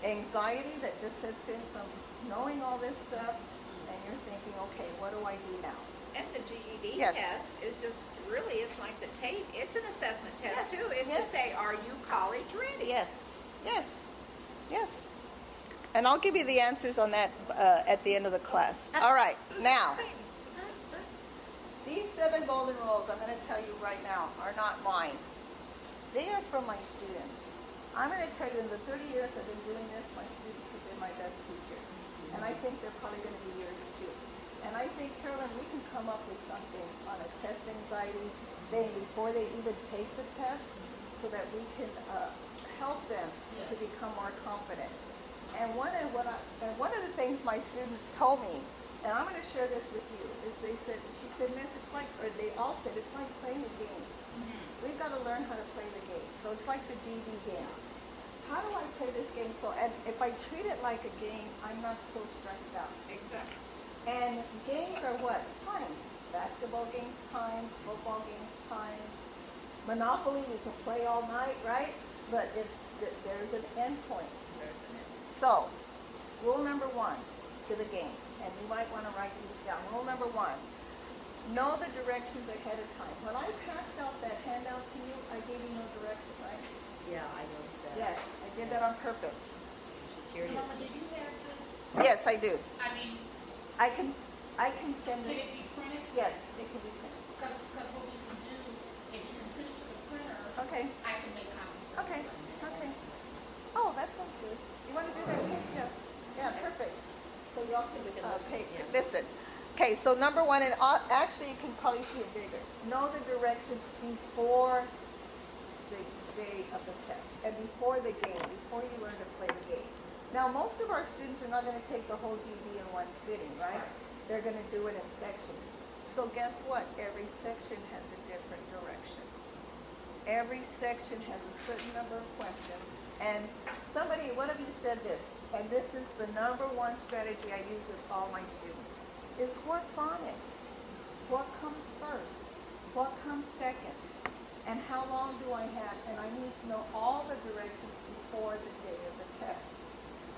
anxiety that just sets in from knowing all this stuff, and you're thinking, okay, what do I do now? And the GED Yes. test is just, really, it's like the tape. It's an assessment test Yes, too. It's to yes. say, are you college ready? Yes, yes, yes. And I'll give you the answers on that at the end of the class. All right, now, these 7 golden rules, I'm going to tell you right now, are not mine. They are from my students. I'm going to tell you, in the 30 years I've been doing this, my students have been my best teachers. And I think they're probably going to be yours too. And I think, Carolyn, we can come up with something on a test anxiety thing before they even take the test so that we can help them to become more confident. And one of the things my students told me, and I'm going to share this with you, is she said, Miss, it's like, or they all said, it's like playing a game. We've got to learn how to play the game. So it's like the DD game. How do I play this game? And if I treat it like a game, I'm not so stressed out. Exactly. And games are what? Time. Basketball games, time. Football games, time. Monopoly, you can play all night, right? But there's an end point. So, rule number 1 to the game, and you might want to write these down. Rule number 1, know the directions ahead of time. When I passed out that handout to you, I gave you no direction, right? Yeah, I noticed that. Yes, I did that on purpose. Here it Mama, is. did you have this? Yes, I do. I mean, I can send can it. it be printed? Yes, it can be printed. Because what we can do, if you can send it to the printer, Okay, I can make copies. okay, okay. Oh, that sounds good. You want to do that? Okay, yeah, perfect. So y'all can, okay, listen. Okay, so number 1, and actually you can probably see it bigger. Know the directions before the day of the test and before the game, before you learn to play the game. Now, most of our students are not going to take the whole GD in one sitting, right? They're going to do it in sections. So guess what? Every section has a different direction. Every section has a certain number of questions. And one of you said this, and this is the number 1 strategy I use with all my students, is what's on it? What comes first? What comes second? And how long do I have? And I need to know all the directions before the day of the test,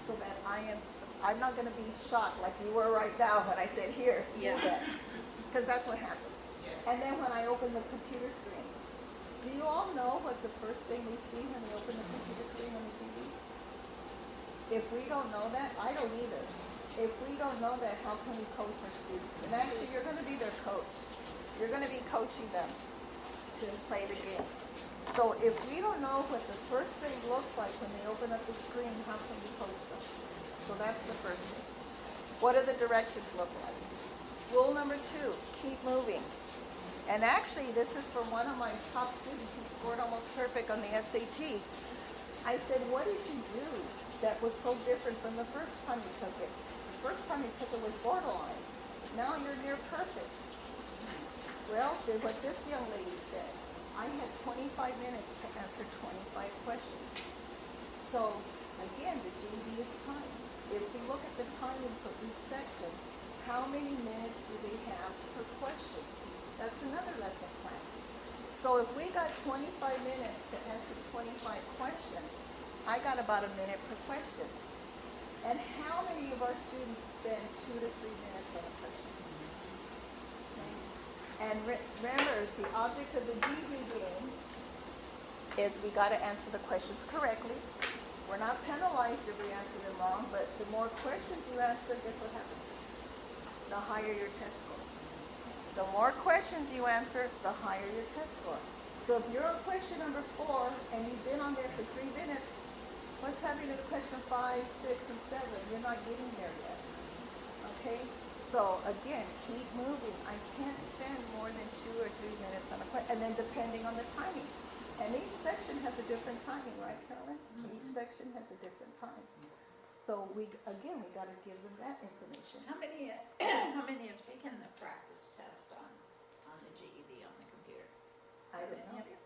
so that I'm not going to be shocked like you were right now when I said, here, do that. Because that's what happens. And then when I open the computer screen, do you all know what the first thing we see when we open the computer screen on the TV? If we don't know that, I don't either. If we don't know that, how can we coach our students? And actually, you're going to be their coach. You're going to be coaching them to play the game. So if we don't know what the first thing looks like when they open up the screen, how can we coach them? So that's the first thing. What do the directions look like? Rule number 2, keep moving. And actually, this is from one of my top students who scored almost perfect on the SAT. I said, what did you do that was so different from the first time you took it? The first time you took it was borderline. Now you're near perfect. Well, did what this young lady said. I had 25 minutes to answer 25 questions. So, again, the GD is time. If we look at the timing for each section, how many minutes do they have per question? That's another lesson plan. So if we got 25 minutes to answer 25 questions, I got about a minute per question. And how many of our students spend 2 to 3 minutes on a question? Okay. And remember, the object of the DD game is we got to answer the questions correctly. We're not penalized if we answer them wrong, but the more questions you answer, guess what happens? The higher your test score. The more questions you answer, the higher your test score. So if you're on question number 4 and you've been on there for 3 minutes, what's happening to question 5, 6, and 7? You're not getting there yet. Okay? So again, keep moving. I can't spend more than 2 or 3 minutes on a question, and then depending on the timing. And each section has a different timing, right, Carolyn? Each section has a different time. So we got to give them that information. How many have taken the practice test on the GED on the computer? I don't know. Have you?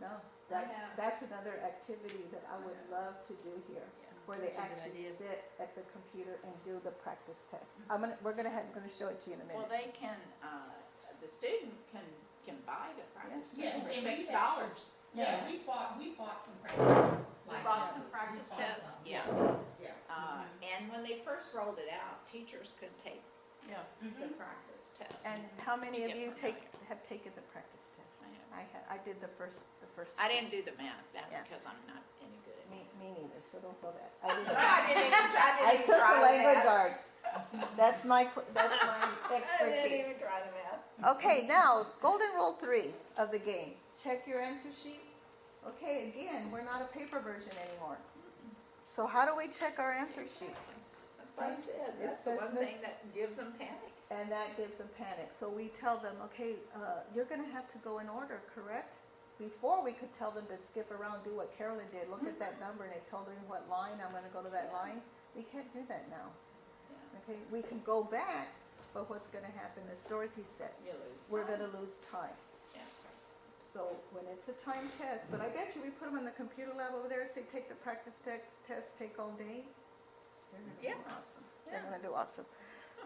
No, I have. that's another activity that I would love to do here, where they actually sit at the computer and do the practice test. We're gonna show it to you in a minute. Well, they can, the student can buy the practice Yes. test for Yeah, and $6. Yeah, we bought some practice. We bought some licenses. practice We bought tests, some. yeah. Yeah. And when they first rolled it out, teachers could take Yeah. the practice test. And how many of Get you permitted. have taken the practice test? I have. I did the first. I didn't do the math, that's Yeah. because I'm not any good at it. Me neither. So don't feel bad. I I took the language arts. That's my expertise. try the math. Okay, now golden rule 3 of the game. Check your answer sheet. Okay, again, we're not a paper version anymore. So how do we check our answer sheet? That's what I said, that's the one thing that gives them panic. And that gives them panic. So we tell them, okay, you're going to have to go in order, correct? Before we could tell them to skip around, do what Carolyn did, look at that number, and it told them what line, I'm going to go to that line. We can't do that now. Yeah. Okay, we can go back, but what's going to happen, as Dorothy said, You lose. we're going to lose time. Yeah. So when it's a time test, but I bet you we put them on the computer lab over there, say take the practice test, take all day. They're going to do Yeah. awesome. Yeah. They're going to do awesome.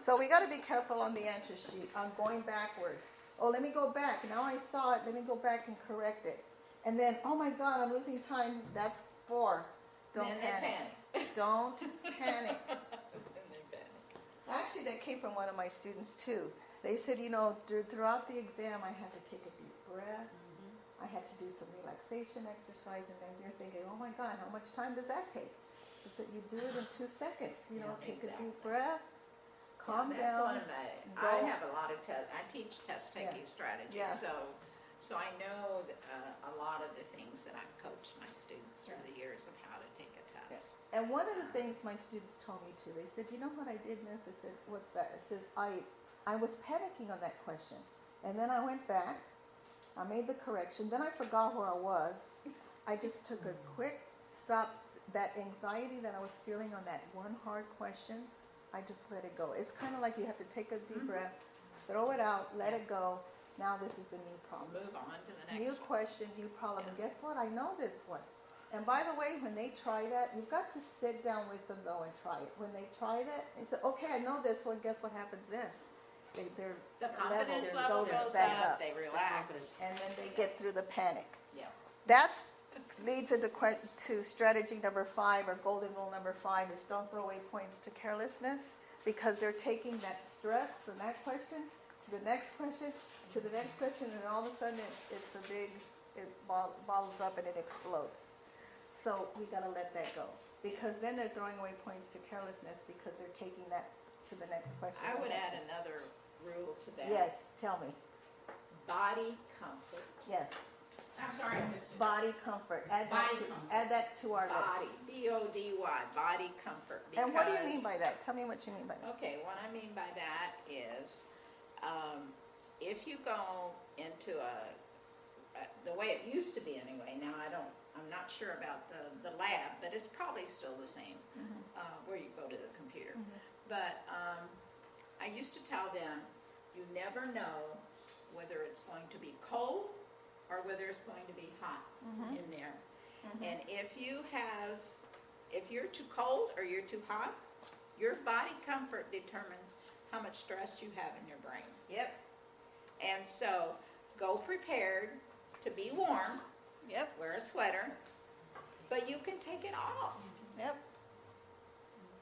So we got to be careful on the answer sheet. I'm going backwards. Oh, let me go back. Now I saw it. Let me go back and correct it. And then, oh my God, I'm losing time. That's 4. Don't Then panic. they panic. Don't panic. Then they panic. Actually, that came from one of my students too. They said, throughout the exam, I had to take a deep breath. I had to do some relaxation exercise, and then you're thinking, oh my God, how much time does that take? I said, you do it in 2 seconds. Take a deep breath, calm That's down. one of my, go. I have a lot of I teach test taking strategies, Yeah. so I know a lot of the things that I've coached my students through the years of how to take a test. And one of the things my students told me too, they said, you know what I did, Miss? I said, what's that? I said, I was panicking on that question. And then I went back, I made the correction, then I forgot where I was. I just took a quick stop. That anxiety that I was feeling on that one hard question, I just let it go. It's kind of like you have to take a deep breath, throw it out, let it go. Now this is a new problem. Move on to the next New one. question, new problem. And guess what? I know this one. And by the way, when they try that, you've got to sit down with them though and try it. When they try that, they say, okay, I know this one. Guess what happens then? Their The confidence level level goes back up, they relax. and then they get through the panic. Yeah. That leads into to strategy number 5, or golden rule number 5, is don't throw away points to carelessness, because they're taking that stress from that question to the next question to the next question, and all of a sudden it bottles up and it explodes. So we got to let that go, because then they're throwing away points to carelessness because they're taking that to the next question. I would add another rule to that. Yes, tell me. Body comfort. Yes, I'm sorry, I missed it. body comfort. Body comfort. Add that to our Body, list. B-O-D-Y, body comfort. And what do you because- mean by that? Tell me what you mean by that. Okay, what I mean by that is, if you go into the way it used to be anyway, now I'm not sure about the lab, but it's probably still the same, where you go to the computer. But I used to tell them, you never know whether it's going to be cold or whether it's going to be hot in there. And if you're too cold or you're too hot, your body comfort determines how much stress you have in your brain. Yep. And so go prepared to be warm, Yep. wear a sweater, but you can take it off Yep.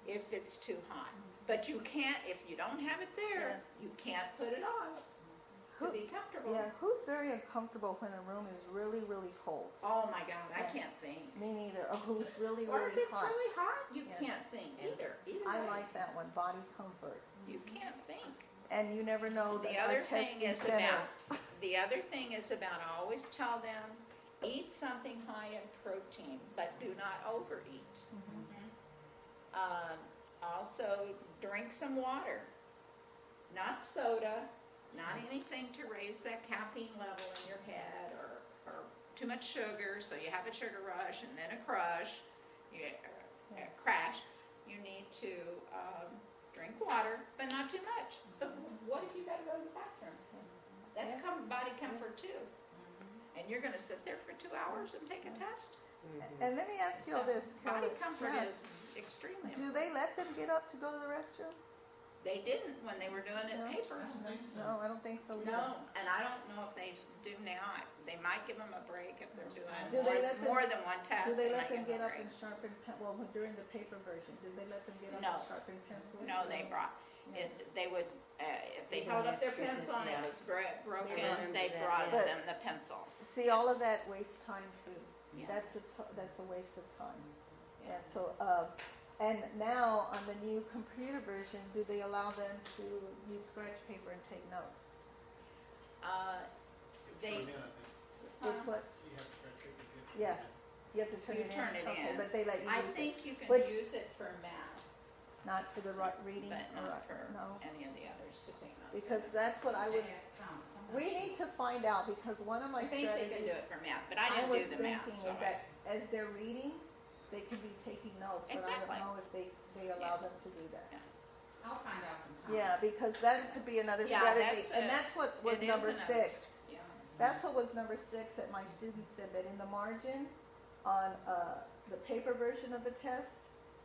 if it's too hot. But you can't, if you don't have it there, you can't put it on. to be comfortable. Yeah, who's very uncomfortable when a room is really, really cold? Oh my God, I Yeah. can't think. Me neither. Or who's really, Or really if it's hot? really hot, you Yes. can't think either. Either I way, like that one, body comfort. you can't think. And you never know that The our other thing testing is about, centers. the other thing is about, I always tell them, eat something high in protein, but do not overeat. Also, drink some water, not soda, not anything to raise that caffeine level in your head, or too much sugar, so you have a sugar rush and then a crash. You need to drink water, but not too much. But what if you gotta go to the bathroom? That's body comfort too. And you're gonna sit there for 2 hours and take a test? And let me ask you all this. Body Carla. comfort Yeah. is extremely Do important. they let them get up to go to the restroom? They didn't when they were doing it No. paper. No, I don't think so either. No, and I don't know if they do now. They might give them a break if they're Do doing they let them- more than one Do test. they might let them give get a up break. and sharpen, well, during the paper version, did they let them get up No. and sharpen pencils? No, they brought, Yeah. they would, if they They held brought up their extra pencil and it yeah. was broken, remember they that, brought yeah. them the pencil. See, all of that wastes time too. Yeah. That's a waste of time. Yeah. Yeah, so, and now on the new computer version, do they allow them to use scratch paper and take notes? They, Turn in, I think. It's what, You have to stretch it, you have to Yeah. turn it you have to turn You it in? turn it Okay, in. but they let you I use it, think you can Which- use it for math, not for the reading? but or not for No, any of the others to take notes. because that's what I was, we need to find out, because one of my I think they can do strategies it for math, but I I didn't was do the math, thinking so is that as they're reading, they can be taking notes, but I Exactly. don't know if they allow them to do that. I'll find out sometime. Yeah, because that could be another Yeah, strategy, that's, and that's what was it is number another- 6. Yeah. That's what was number 6 that my students said, that in the margin on the paper version of the test,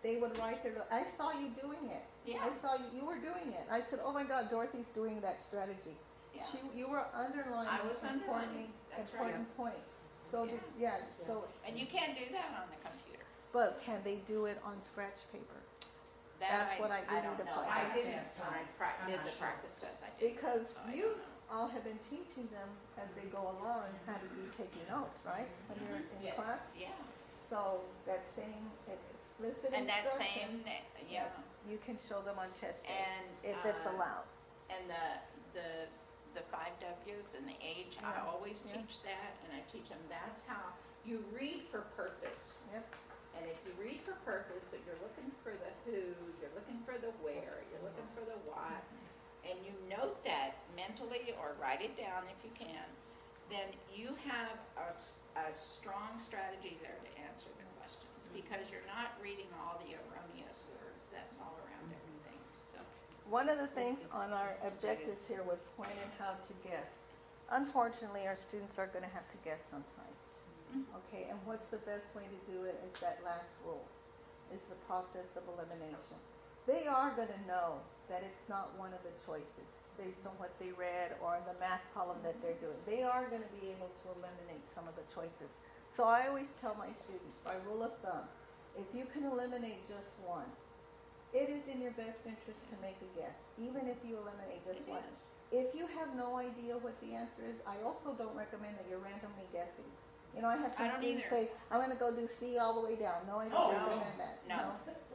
they would write their, I saw you doing it. Yeah. I saw you were doing it. I said, oh my God, Dorothy's doing that strategy. Yeah. You were underlining I was underlining, that's right. important points. So, Yeah. so, And you can't do that on the computer. but can they do it on scratch paper? That That's what I do don't need to know. find I out. didn't, Yes, when I twice. did I'm the not sure. practice test, I didn't. Because So I you don't know. all have been teaching them as they go along how to be taking notes, right? When you're in Yes. class? Yeah, So that same explicit and that instruction, same, yeah, yes, you can show them on chest day, and. if it's allowed. And the 5 W's and the H, I Yeah, always yeah. teach that, and I teach them that's how you read for purpose. Yep. And if you read for purpose, so you're looking for the who, you're looking for the where, you're looking for the what, and you note that mentally or write it down if you can, then you have a strong strategy there to answer the questions, because you're not reading all the erroneous words that's all around everything, so. One of the things on our objectives here was when and how to guess. Unfortunately, our students are going to have to guess sometimes. Okay, and what's the best way to do it is that last rule, is the process of elimination. They are going to know that it's not one of the choices based on what they read or the math column that they're doing. They are going to be able to eliminate some of the choices. So I always tell my students, by rule of thumb, if you can eliminate just one, it is in your best interest to make a guess, even if you eliminate just It one. is. If you have no idea what the answer is, I also don't recommend that you're randomly guessing. You know, I have I some don't students either. say, I'm going to go do C all the way down. No, I don't Oh, no. recommend that. No.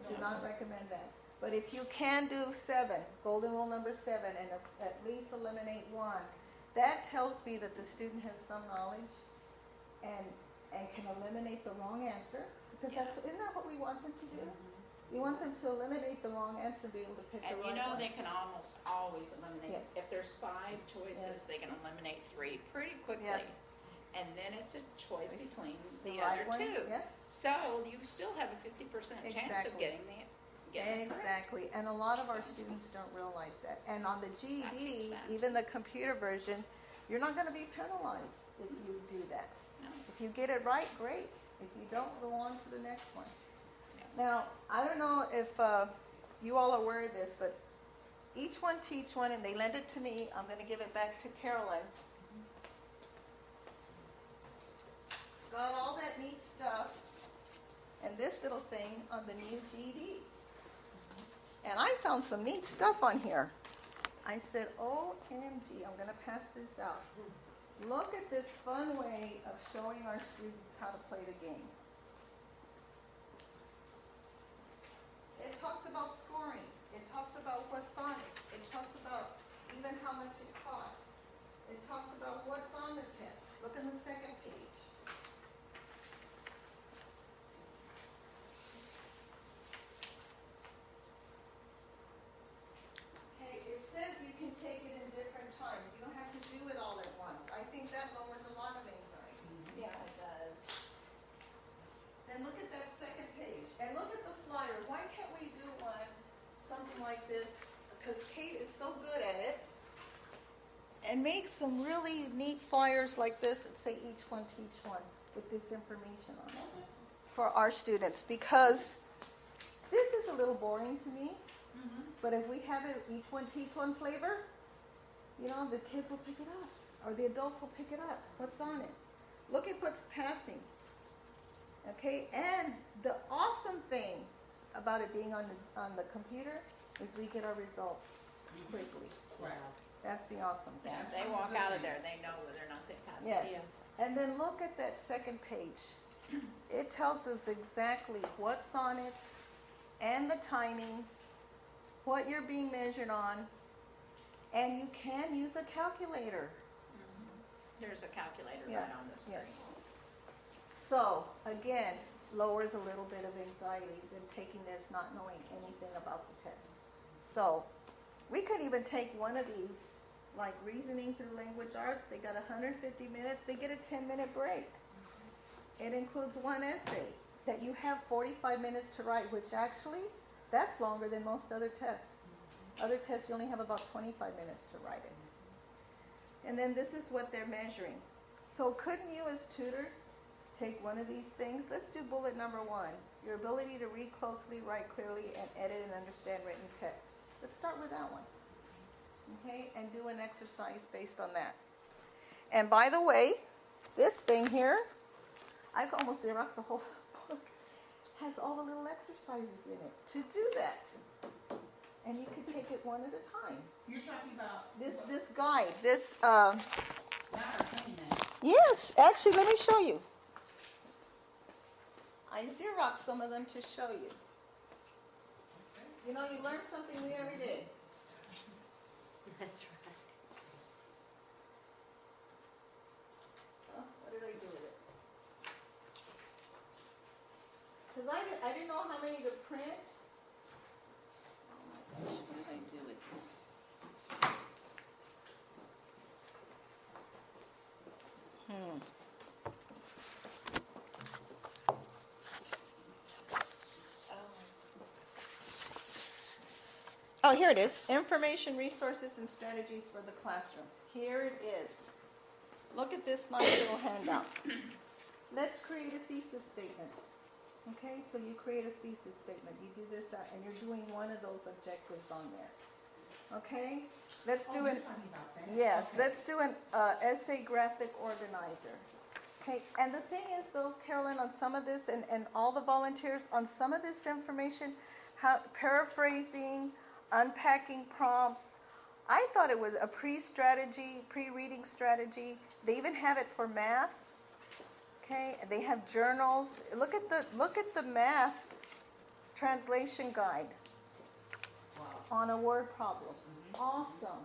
Do not recommend that. But if you can do 7, golden rule number 7, and at least eliminate 1, that tells me that the student has some knowledge and can eliminate the wrong answer. Because isn't that what we want them to do? We want them to eliminate the wrong answer and be able to pick And the you right know one. they can almost always eliminate, Yeah. if there's 5 choices, they can eliminate 3 pretty quickly. Yeah. And then it's a choice between the right other one, 2. yes. So you still have a 50% chance of Exactly. getting it correct. Exactly, and a lot of our students don't realize that. And on the GED, Exactly. even the computer version, you're not going to be penalized if you do that. No. If you get it right, great. If you don't, go on to the next one. Yeah. Now, I don't know if you all are aware of this, but each one teach one, and they lend it to me. I'm going to give it back to Carolyn. Got all that neat stuff and this little thing on the new GED. And I found some neat stuff on here. I said, OMG, I'm gonna pass this out. Look at this fun way of showing our students how to play the game. It talks about scoring. It talks about what's on it. It talks about even how much it costs. It talks about what's on the test. Look in the second page. Okay, it says you can take it in different times. You don't have to do it all at once. I think that lowers a lot of anxiety. Yeah, it does. Then look at that second page, and look at the flyer. Why can't we do one, something like this? Because Kate is so good at it. And make some really neat flyers like this that say each one teach one with this information on it for our students. Because this is a little boring to me, but if we have it each one teach one flavor, you know, the kids will pick it up, or the adults will pick it up. What's on it? Look at what's passing. Okay, and the awesome thing about it being on the computer is we get our results quickly. Right. That's the awesome thing. Yeah, they walk out of there, they know whether or not they passed. Yes. And then look at that second page. It tells us exactly what's on it and the timing, what you're being measured on, and you can use a calculator. There's a calculator Yeah, right on the screen. yes. So, again, lowers a little bit of anxiety than taking this not knowing anything about the test. So, we could even take one of these, like reasoning through language arts. They got 150 minutes. They get a 10-minute break. It includes one essay that you have 45 minutes to write, which actually, that's longer than most other tests. Other tests, you only have about 25 minutes to write it. And then this is what they're measuring. So couldn't you as tutors take one of these things? Let's do bullet number 1, your ability to read closely, write clearly, and edit and understand written text. Let's start with that one. Okay, and do an exercise based on that. And by the way, this thing here, I could almost Xerox the whole book, has all the little exercises in it to do that. And you can take it one at a time. You're talking about This guide, this, not our training now. yes, actually, let me show you. I Xerox some of them to show you. You know, you learn something new every day. That's right. Oh, what did I do with it? Because I didn't know how many to print. Oh my gosh, what did I do with this? Oh, here it is. Information, resources, and strategies for the classroom. Here it is. Look at this nice little handout. Let's create a thesis statement. Okay, so you create a thesis statement. You do this, and you're doing one of those objectives on there. Okay? Let's do You're an, talking about that. yes, Okay. let's do an essay graphic organizer. Okay, and the thing is though, Carolyn, on some of this, and all the volunteers, on some of this information, how, paraphrasing, unpacking prompts, I thought it was a pre-strategy, pre-reading strategy. They even have it for math. Okay, and they have journals. Look at the math translation guide on a word problem. Awesome.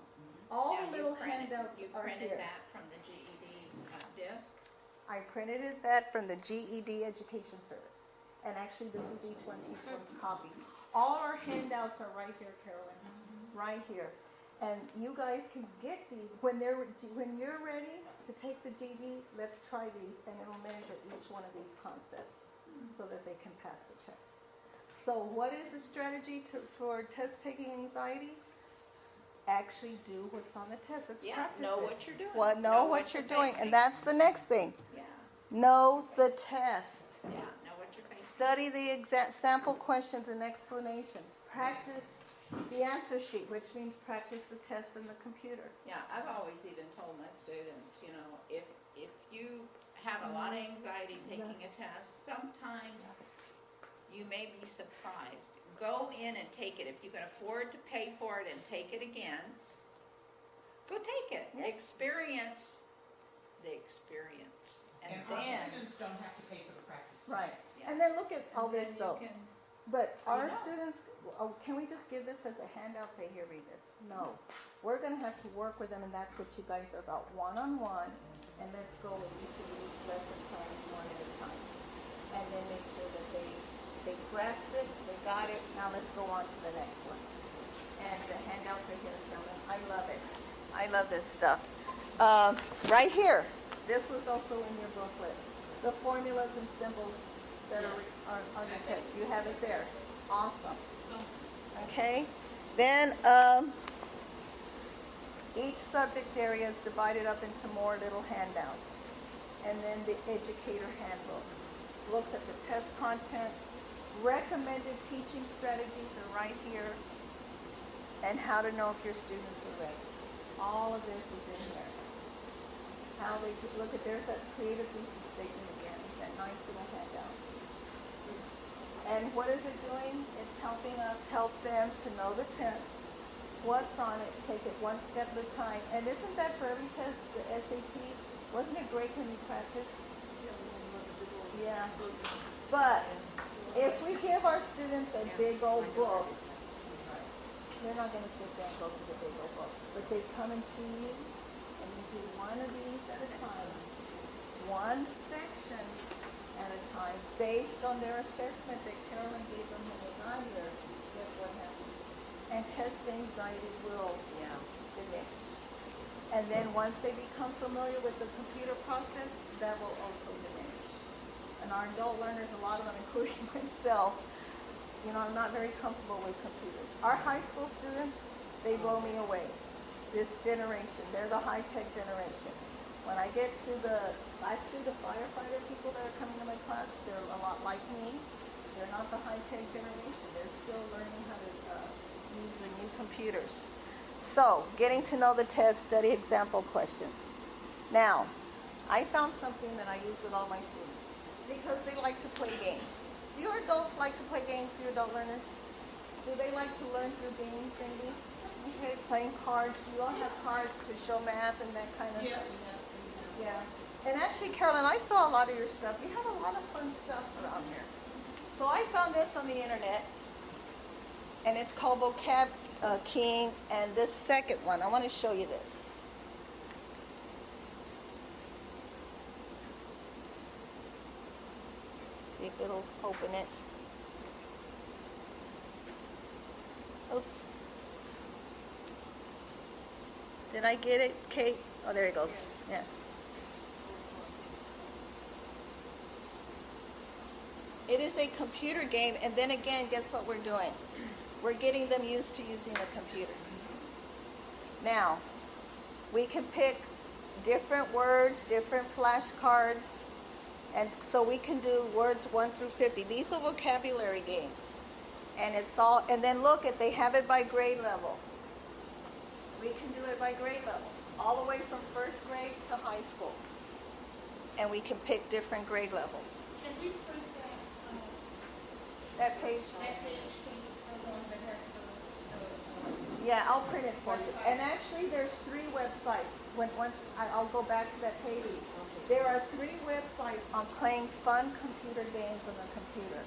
All Yeah, the you little printed- handouts You are printed here. that from the GED disc? I printed that from the GED Education Service. And actually, this is each one's copy. All our handouts are right here, Carolyn. Right here. And you guys can get these when you're ready to take the GED. Let's try these, and it'll measure each one of these concepts so that they can pass the test. So, what is the strategy for test taking anxiety? Actually, do what's on the test. Let's Yeah, practice know it. what you're doing. Well, know what you're doing, facing. and that's the next thing. Yeah, Know the test. yeah, know what you're facing. Study the sample questions and explanations. Practice the answer sheet, which means practice the test in the computer. Yeah, I've always even told my students, you know, if you have a lot of anxiety taking a test, sometimes you may be surprised. Go in and take it. If you can afford to pay for it and take it again, go take it. Yes. Experience the experience. And our then, students don't have to pay for the practice tests. Right. Yeah. And then look at all and this then though. you can, But I our know. students, oh, can we just give this as a handout, say, here, read this? No. We're gonna have to work with them, and that's what you guys are about, one-on-one, and let's go with each of these lesson plans one at a time. And then make sure that they grasped it, they got it, now let's go on to the next one. And the handouts are here, gentlemen, I love it. I love this stuff. Right here, this was also in your booklet, the formulas and symbols that are on the test. You have it there. Awesome. Okay. Then each subject area is divided up into more little handouts. And then the educator handbook looks at the test content. Recommended teaching strategies are right here. And how to know if your students are ready. All of this is in here. How they could look at, there's that creative thesis statement again, that nice little handout. And what is it doing? It's helping us help them to know the test, what's on it, take it one step at a time. And isn't that for every test, the SAT? Wasn't it great when we practiced? Yeah. But if we give our students a big old book, they're not going to sit there and go through the big old book. But they come and see you, and you do one of these at a time, one section at a time, based on their assessment that Carolyn gave them when they got here. Guess what happens? And test anxiety will diminish. And then once they become familiar with the computer process, that will also diminish. And our adult learners, a lot of them, including myself, you know, I'm not very comfortable with computers. Our high school students, they blow me away. This generation, they're the high-tech generation. When I get to the firefighter people that are coming to my class, they're a lot like me. They're not the high-tech generation. They're still learning how to use the new computers. So, getting to know the test, study example questions. Now, I found something that I use with all my students because they like to play games. Do your adults like to play games, your adult learners? Do they like to learn through games, maybe? Okay, playing cards. You all have cards to show math and that kind of stuff. Yeah. And actually, Carolyn, I saw a lot of your stuff. You have a lot of fun stuff around here. So I found this on the internet, and it's called Vocab King. And this second one, I want to show you this. See if it'll open it. Oops. Did I get it, Kate? Oh, there it goes. Yeah. It is a computer game, and then again, guess what we're doing? We're getting them used to using the computers. Now, we can pick different words, different flashcards, and so we can do words 1 through 50. These are vocabulary games. And it's all, and then look at, they have it by grade level. We can do it by grade level, all the way from first grade to high school. And we can pick different grade levels. Can we print That page, that page, the one that has the yeah, I'll print it for you. And actually, there's 3 websites. I'll go back to that page. There are 3 websites on playing fun computer games on the computer.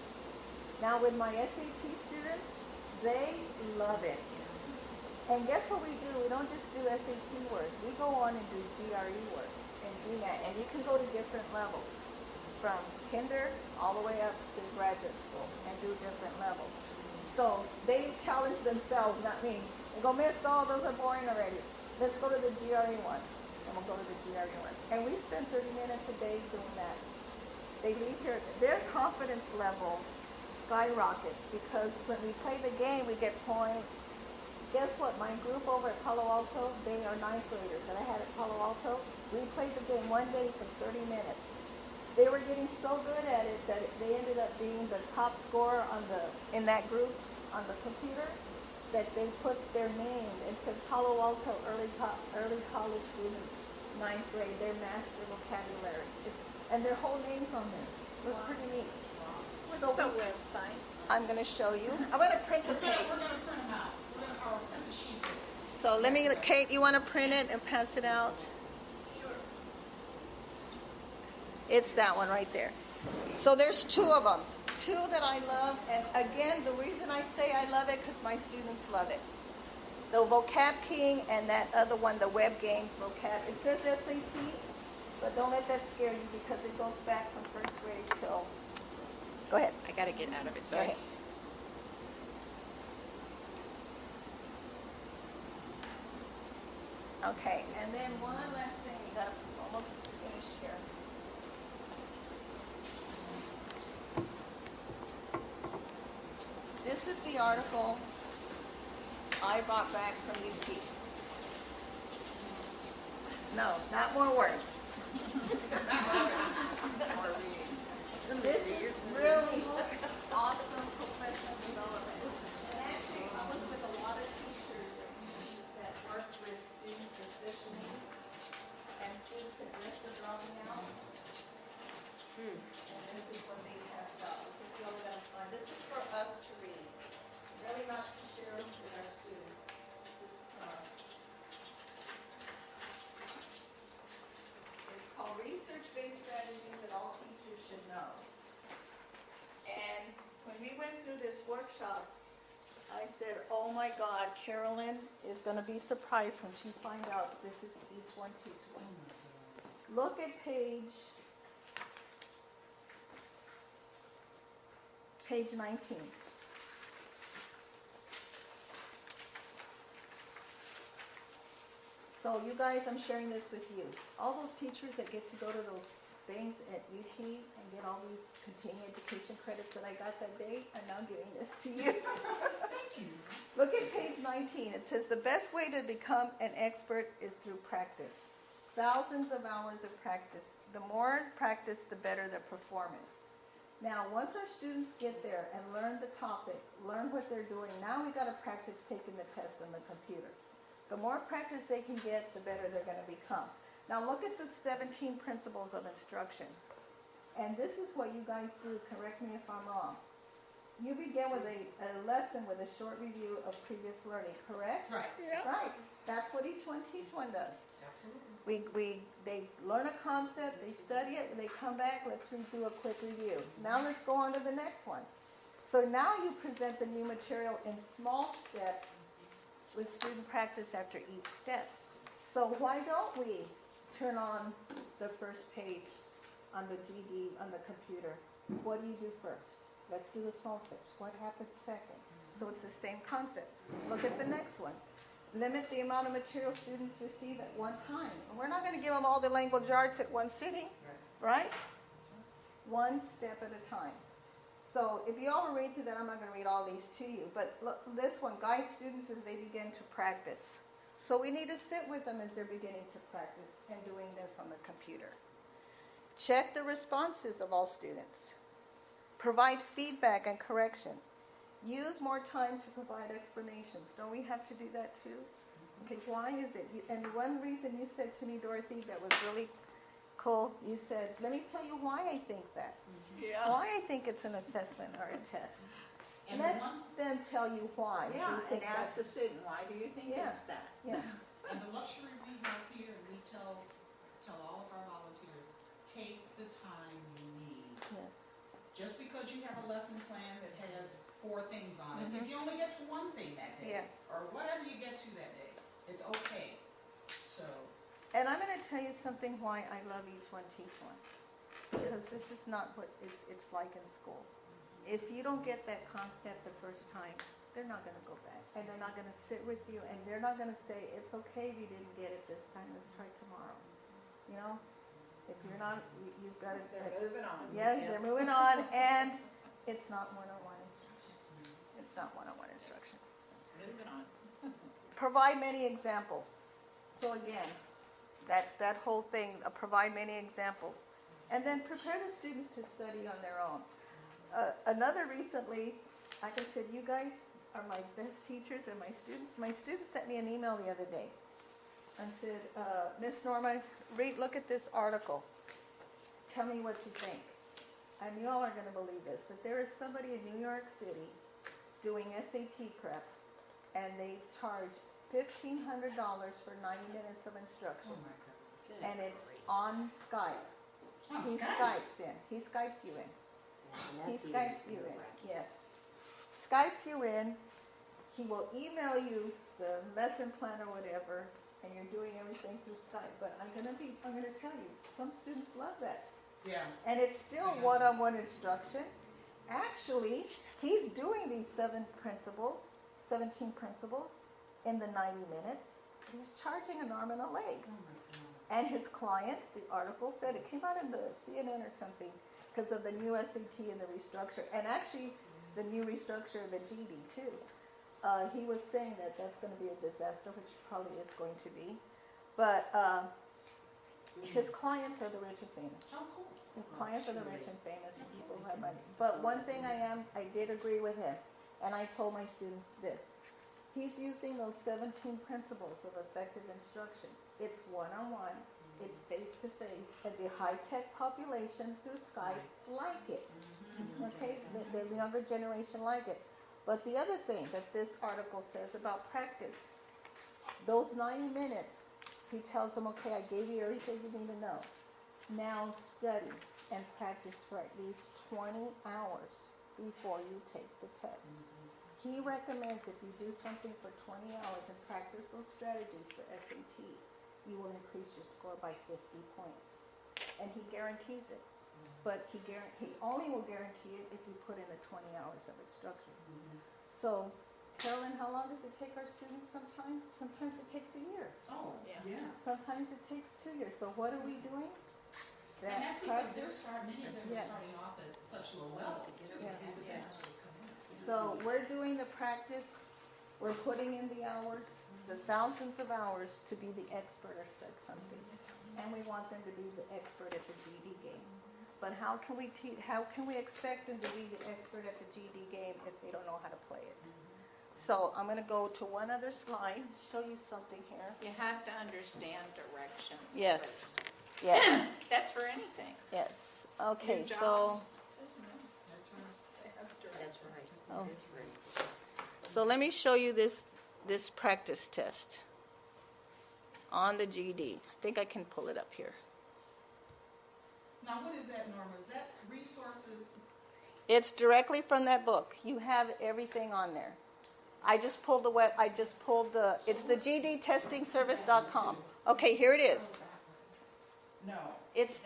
Now, with my SAT students, they love it. And guess what we do? We don't just do SAT words. We go on and do GRE words and GMAT. And you can go to different levels, from kinder all the way up to graduate school, and do different levels. So they challenge themselves, not me. They go, Miss, all those are boring already. Let's go to the GRE ones. And we'll go to the GRE ones. And we spend 30 minutes a day doing that. They leave here, their confidence level skyrockets because when we play the game, we get points. Guess what? My group over at Palo Alto, they are 9th graders that I had at Palo Alto. We played the game one day for 30 minutes. They were getting so good at it that they ended up being the top scorer in that group on the computer, that they put their name and said Palo Alto early college students, 9th grade, their master vocabulary. And their whole name's on there. It was pretty neat. what's So the website? I'm going to show you. I'm going to print the page. We're going to print them out. We're going to print the sheet. So let me, Kate, you want to print it and pass it out? Sure. It's that one right there. So there's two of them. Two that I love. And again, the reason I say I love it because my students love it. The Vocab King and that other one, the Web Games Vocab. It says SAT, but don't let that scare you because it goes back from first grade till... Go ahead. I gotta get out of it, Go sorry. ahead. Okay, and then one last thing. We got almost finished here. This is the article I brought back from UT. No, not more words. This is really awesome professional development. And actually, I was with a lot of teachers that work with students with special needs and students at risk of dropping out. And this is what they passed out. This is what we're gonna find. This is for us to read. Really not to share with our students. This is, it's called Research-Based Strategies That All Teachers Should Know. And when we went through this workshop, I said, oh my God, Carolyn is gonna be surprised when she finds out this is each one teach one. Look at page 19. So you guys, I'm sharing this with you. All those teachers that get to go to those things at UT and get all these continuing education credits that I got that day, I'm now giving this to you. Look at page 19. It says the best way to become an expert is through practice. Thousands of hours of practice. The more practice, the better the performance. Now, once our students get there and learn the topic, learn what they're doing, now we got to practice taking the test on the computer. The more practice they can get, the better they're going to become. Now look at the 17 principles of instruction. And this is what you guys do, correct me if I'm wrong. You begin with a lesson with a short review of previous learning, correct? Right. Right. That's what each one teach one does. Absolutely. They learn a concept, they study it, they come back, let's do a quick review. Now let's go on to the next one. So now you present the new material in small steps with student practice after each step. So why don't we turn on the first page on the GD, on the computer? What do you do first? Let's do the small steps. What happens second? So it's the same concept. Look at the next one. Limit the amount of material students receive at one time. We're not going to give them all the language arts at one sitting, right? One step at a time. So if you all read through that, I'm not going to read all these to you, but look, this one, guide students as they begin to practice. So we need to sit with them as they're beginning to practice and doing this on the computer. Check the responses of all students. Provide feedback and correction. Use more time to provide explanations. Don't we have to do that too? Okay, why is it? And one reason you said to me, Dorothy, that was really cool, you said, let me tell you why I think that. Yeah. Why I think it's an assessment or a test. And Let one, them tell you why. Yeah, they and think ask the that's- student, why do you think Yeah. it's that? Yeah, And the luxury we have here, we tell all of our volunteers, take the time you need. yes. Just because you have a lesson plan that has 4 things on it, if you only get to one thing that day, Yeah. or whatever you get to that day, it's okay. So, And I'm going to tell you something why I love each one, teach one. Because this is not what it's like in school. If you don't get that concept the first time, they're not going to go back. And they're not going to sit with you, and they're not going to say, it's okay if you didn't get it this time, let's try tomorrow. You know? If you're not, you've got to... They're moving on. Yeah, they're moving on, and it's not one-on-one instruction. It's not one-on-one instruction. It's moving on. Provide many examples. So again, that whole thing, provide many examples. And then prepare the students to study on their own. Another recently, like I said, you guys are my best teachers and my students. My students sent me an email the other day and said, Miss Norma, look at this article. Tell me what you think. And you all are going to believe this, but there is somebody in New York City doing SAT prep, and they charge $1,500 for 90 minutes of instruction. Oh my God. And it's on Skype. On He Skype? Skypes in. He Skypes you in. He Skypes you in. Yes. Skypes you in. He will email you the lesson plan or whatever, and you're doing everything through Skype. But I'm gonna tell you, some students love that. Yeah. And it's still one-on-one instruction. Actually, he's doing these 17 principles in the 90 minutes. He's charging an arm and a leg. Oh my God. And his clients, the article said, it came out in the CNN or something, because of the new SAT and the restructure, and actually the new restructure of the GD too. He was saying that that's going to be a disaster, which probably is going to be. But his clients are the rich and famous. Of course. His clients are the rich and famous and people who have money. But one thing I did agree with him, and I told my students this. He's using those 17 principles of effective instruction. It's one-on-one, it's face-to-face, and the high-tech population through Skype like it. Okay, the younger generation like it. But the other thing that this article says about practice, those 90 minutes, he tells them, okay, I gave you everything you need to know. Now study and practice for at least 20 hours before you take the test. He recommends if you do something for 20 hours and practice those strategies for SAT, you will increase your score by 50 points. And he guarantees it. But he only will guarantee it if you put in the 20 hours of instruction. So, Carolyn, how long does it take our students sometimes? Sometimes it takes a year. Oh, Yeah. yeah. Sometimes it takes 2 years. But what are we doing? And that's because many of them are Yes. starting off at such low levels too. Yes. Because they Yeah. actually come in. So we're doing the practice, we're putting in the hours, the thousands of hours to be the expert or said something. And we want them to be the expert at the GD game. But how can we expect them to be the expert at the GD game if they don't know how to play it? So I'm gonna go to one other slide, show you something here. You have to understand directions. Yes. first. Yes, That's for anything. yes. Okay, New so, jobs. They have directions. That's right. Oh. That's right. so let me show you this practice test on the GD. I think I can pull it up here. Now, what is that, Norma? Is that resources? It's directly from that book. You have everything on there. It's the gdtestingservice.com. Okay, here it is. No. It's,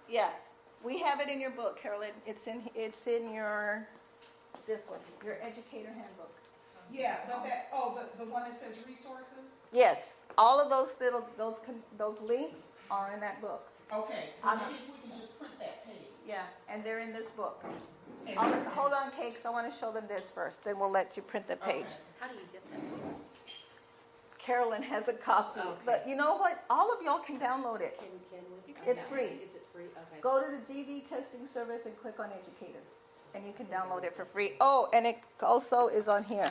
yeah, we have it in your book, Carolyn. It's in this one, your educator handbook. Yeah, but the one that says resources? Yes, all of those those links are in that book. Okay, I'm- maybe if we can just print that page. Yeah, and they're in this book. And- Hold on, Kate, 'cause I want to show them this first, then we'll let you print the page. Okay. How do you get that? Carolyn has a copy, Okay. but you know what? All of y'all can download it. Can we? It's Okay. free. Is it free? Okay. Go to the GD testing service and click on educator, and you can download it for free. Oh, and it also is on here.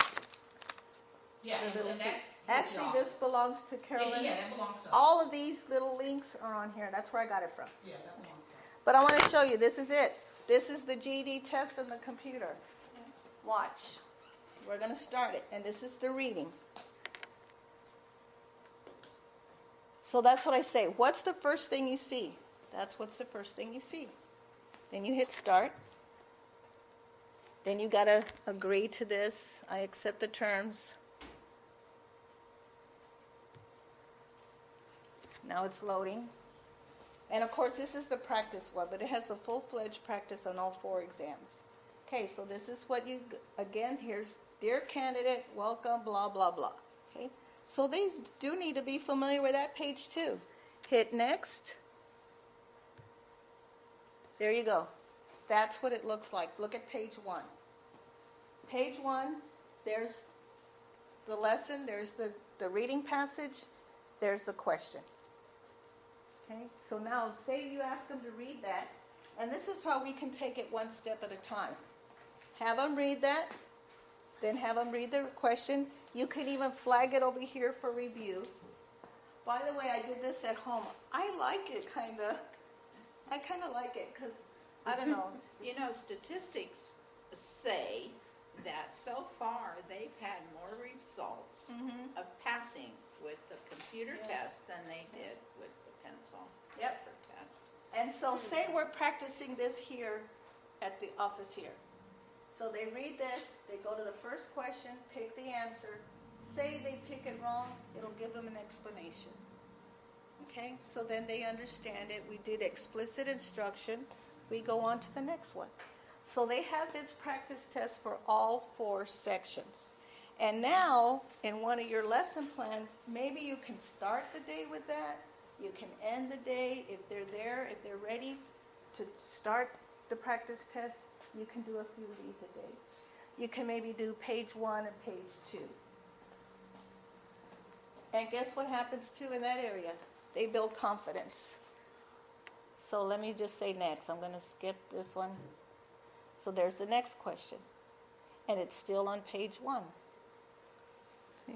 Yeah, The little and that's. Actually, this belongs to Carolyn. Yeah, that belongs to us. All of these little links are on here. That's where I got it from. Yeah, that belongs to us. But I want to show you, this is it. This is the GD test on the computer. Watch. We're going to start it, and this is the reading. So that's what I say. What's the first thing you see? That's what's the first thing you see. Then you hit start. Then you got to agree to this. I accept the terms. Now it's loading. And of course, this is the practice one, but it has the full-fledged practice on all 4 exams. Okay, so this is what you, again, here's, dear candidate, welcome, blah, blah, blah. Okay, so they do need to be familiar with that page too. Hit next. There you go. That's what it looks like. Look at page 1. Page 1, there's the lesson, there's the reading passage, there's the question. Okay, so now say you ask them to read that, and this is how we can take it one step at a time. Have them read that, then have them read the question. You can even flag it over here for review. By the way, I did this at home. I like it, kind of. I kind of like it because, I don't know. You know, statistics say that so far, they've had more results of passing with the computer test than they did with the pencil Yep. paper test. And so say we're practicing this here at the office here. So they read this, they go to the first question, pick the answer. Say they pick it wrong, it'll give them an explanation. Okay, so then they understand it. We did explicit instruction. We go on to the next one. So they have this practice test for all 4 sections. And now, in one of your lesson plans, maybe you can start the day with that. You can end the day if they're there, if they're ready to start the practice test. You can do a few of these a day. You can maybe do page 1 and page 2. And guess what happens too in that area? They build confidence. So let me just say next. I'm going to skip this one. So there's the next question. And it's still on page 1. See?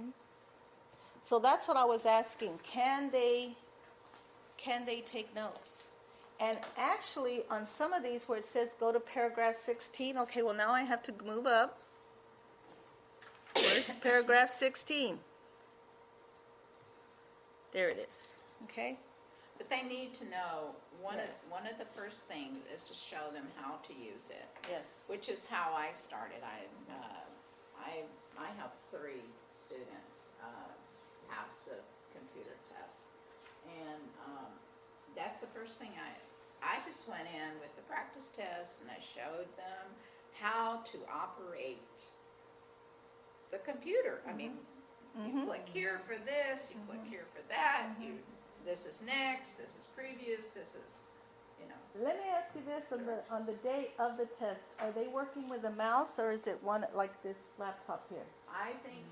So that's what I was asking. Can they take notes? And actually, on some of these where it says go to paragraph 16, okay, well now I have to move up. Where's paragraph 16? There it is. Okay? But they need to know, one Yes. of the first things is to show them how to use it, Yes. which is how I started. I helped 3 students pass the computer test. And that's the first thing I just went in with the practice test and I showed them how to operate the computer. I mean, you click here for this, you click here for that, this is next, this is previous, this is, Let me ask you this, on the day of the test, are they working with a mouse or is it one like this laptop here? I think,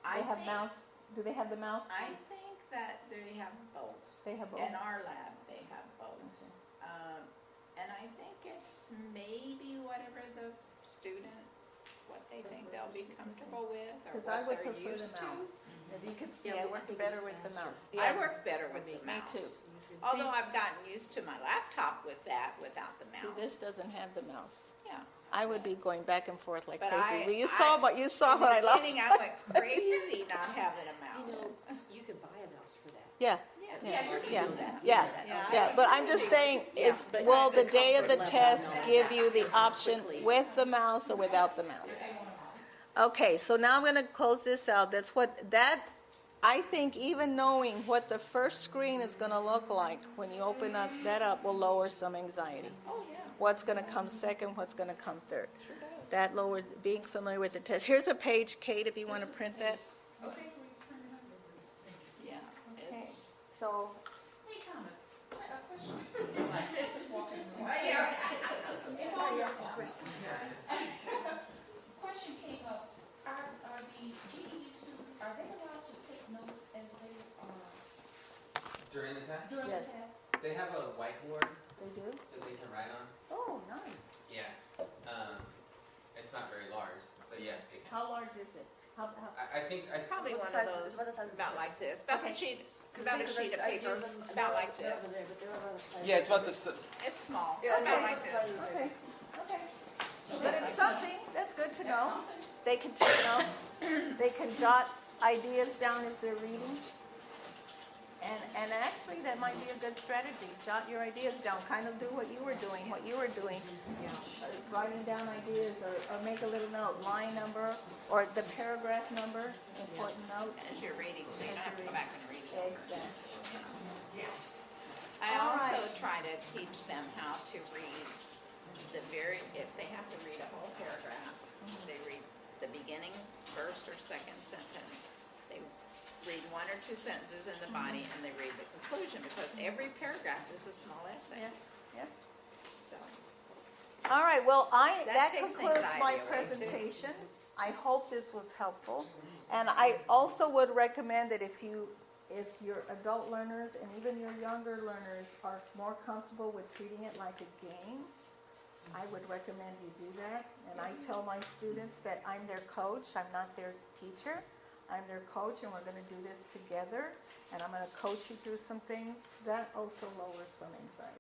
They have mouse? Do they have the mouse? I think that they have both. They have both. In our lab, they have both. And I think it's maybe whatever the student, what they think they'll be comfortable with or Because I what would they're prefer the used to. mouse. If you can see, Yeah, I I work think better it's with the faster. mouse. I work better with the Me mouse. too. Although I've gotten used to my laptop with that without the mouse. See, this doesn't have the mouse. Yeah. I would be going back and forth like But crazy. Well, you in saw what I the lost. beginning, I went crazy not having a mouse. You could buy a mouse for that. Yeah, Yeah, you can yeah, do that. yeah, Yeah, I yeah. would But do I'm just that. saying, is but will the the day of the comfort test level, give you the option with the mouse or without the mouse? Okay, so now I'm going to close this out. I think even knowing what the first screen is going to look like when you open that up will lower some anxiety. Oh, yeah. What's going to come second, what's going to come third. That lowered, being familiar with the test. Here's a page, Kate, if you want to print that. Okay, please turn it over. Yeah, Okay, it's, so, Hey, Thomas, a question. It's like, just walking around. It's all your fault. Question came up, are the GED students, are they allowed to take notes as they are During the test, during Yes. the test? they have a whiteboard they do? that they can write on. Oh, nice. Yeah. It's not very large, but yeah, they can. How large is it? How, I think probably What one size of is- those, what size is about it? like this, about a sheet of paper, about like this. yeah, it's about this. It's small, Yeah, about okay. like this. okay, okay. But it's something, that's good to know. They can take notes, they can jot ideas down as they're reading. And actually, that might be a good strategy. Jot your ideas down, kind of do what you were doing, writing down ideas or make a little note, line number or the paragraph number, important note. As you're reading, so you don't have to go back and read it over. Exactly. I All also right. try to teach them how to read if they have to read a whole paragraph, they read the beginning, first or second sentence. They read 1 or 2 sentences in the body and they read the conclusion because every paragraph is a small essay. Yeah, yeah. So, All right, well, That that takes concludes my anxiety away, too. presentation. I hope this was helpful. And I also would recommend that if your adult learners and even your younger learners are more comfortable with treating it like a game, I would recommend you do that. And I tell my students that I'm their coach, I'm not their teacher. I'm their coach and we're going to do this together. And I'm going to coach you through some things. That also lowers some anxiety.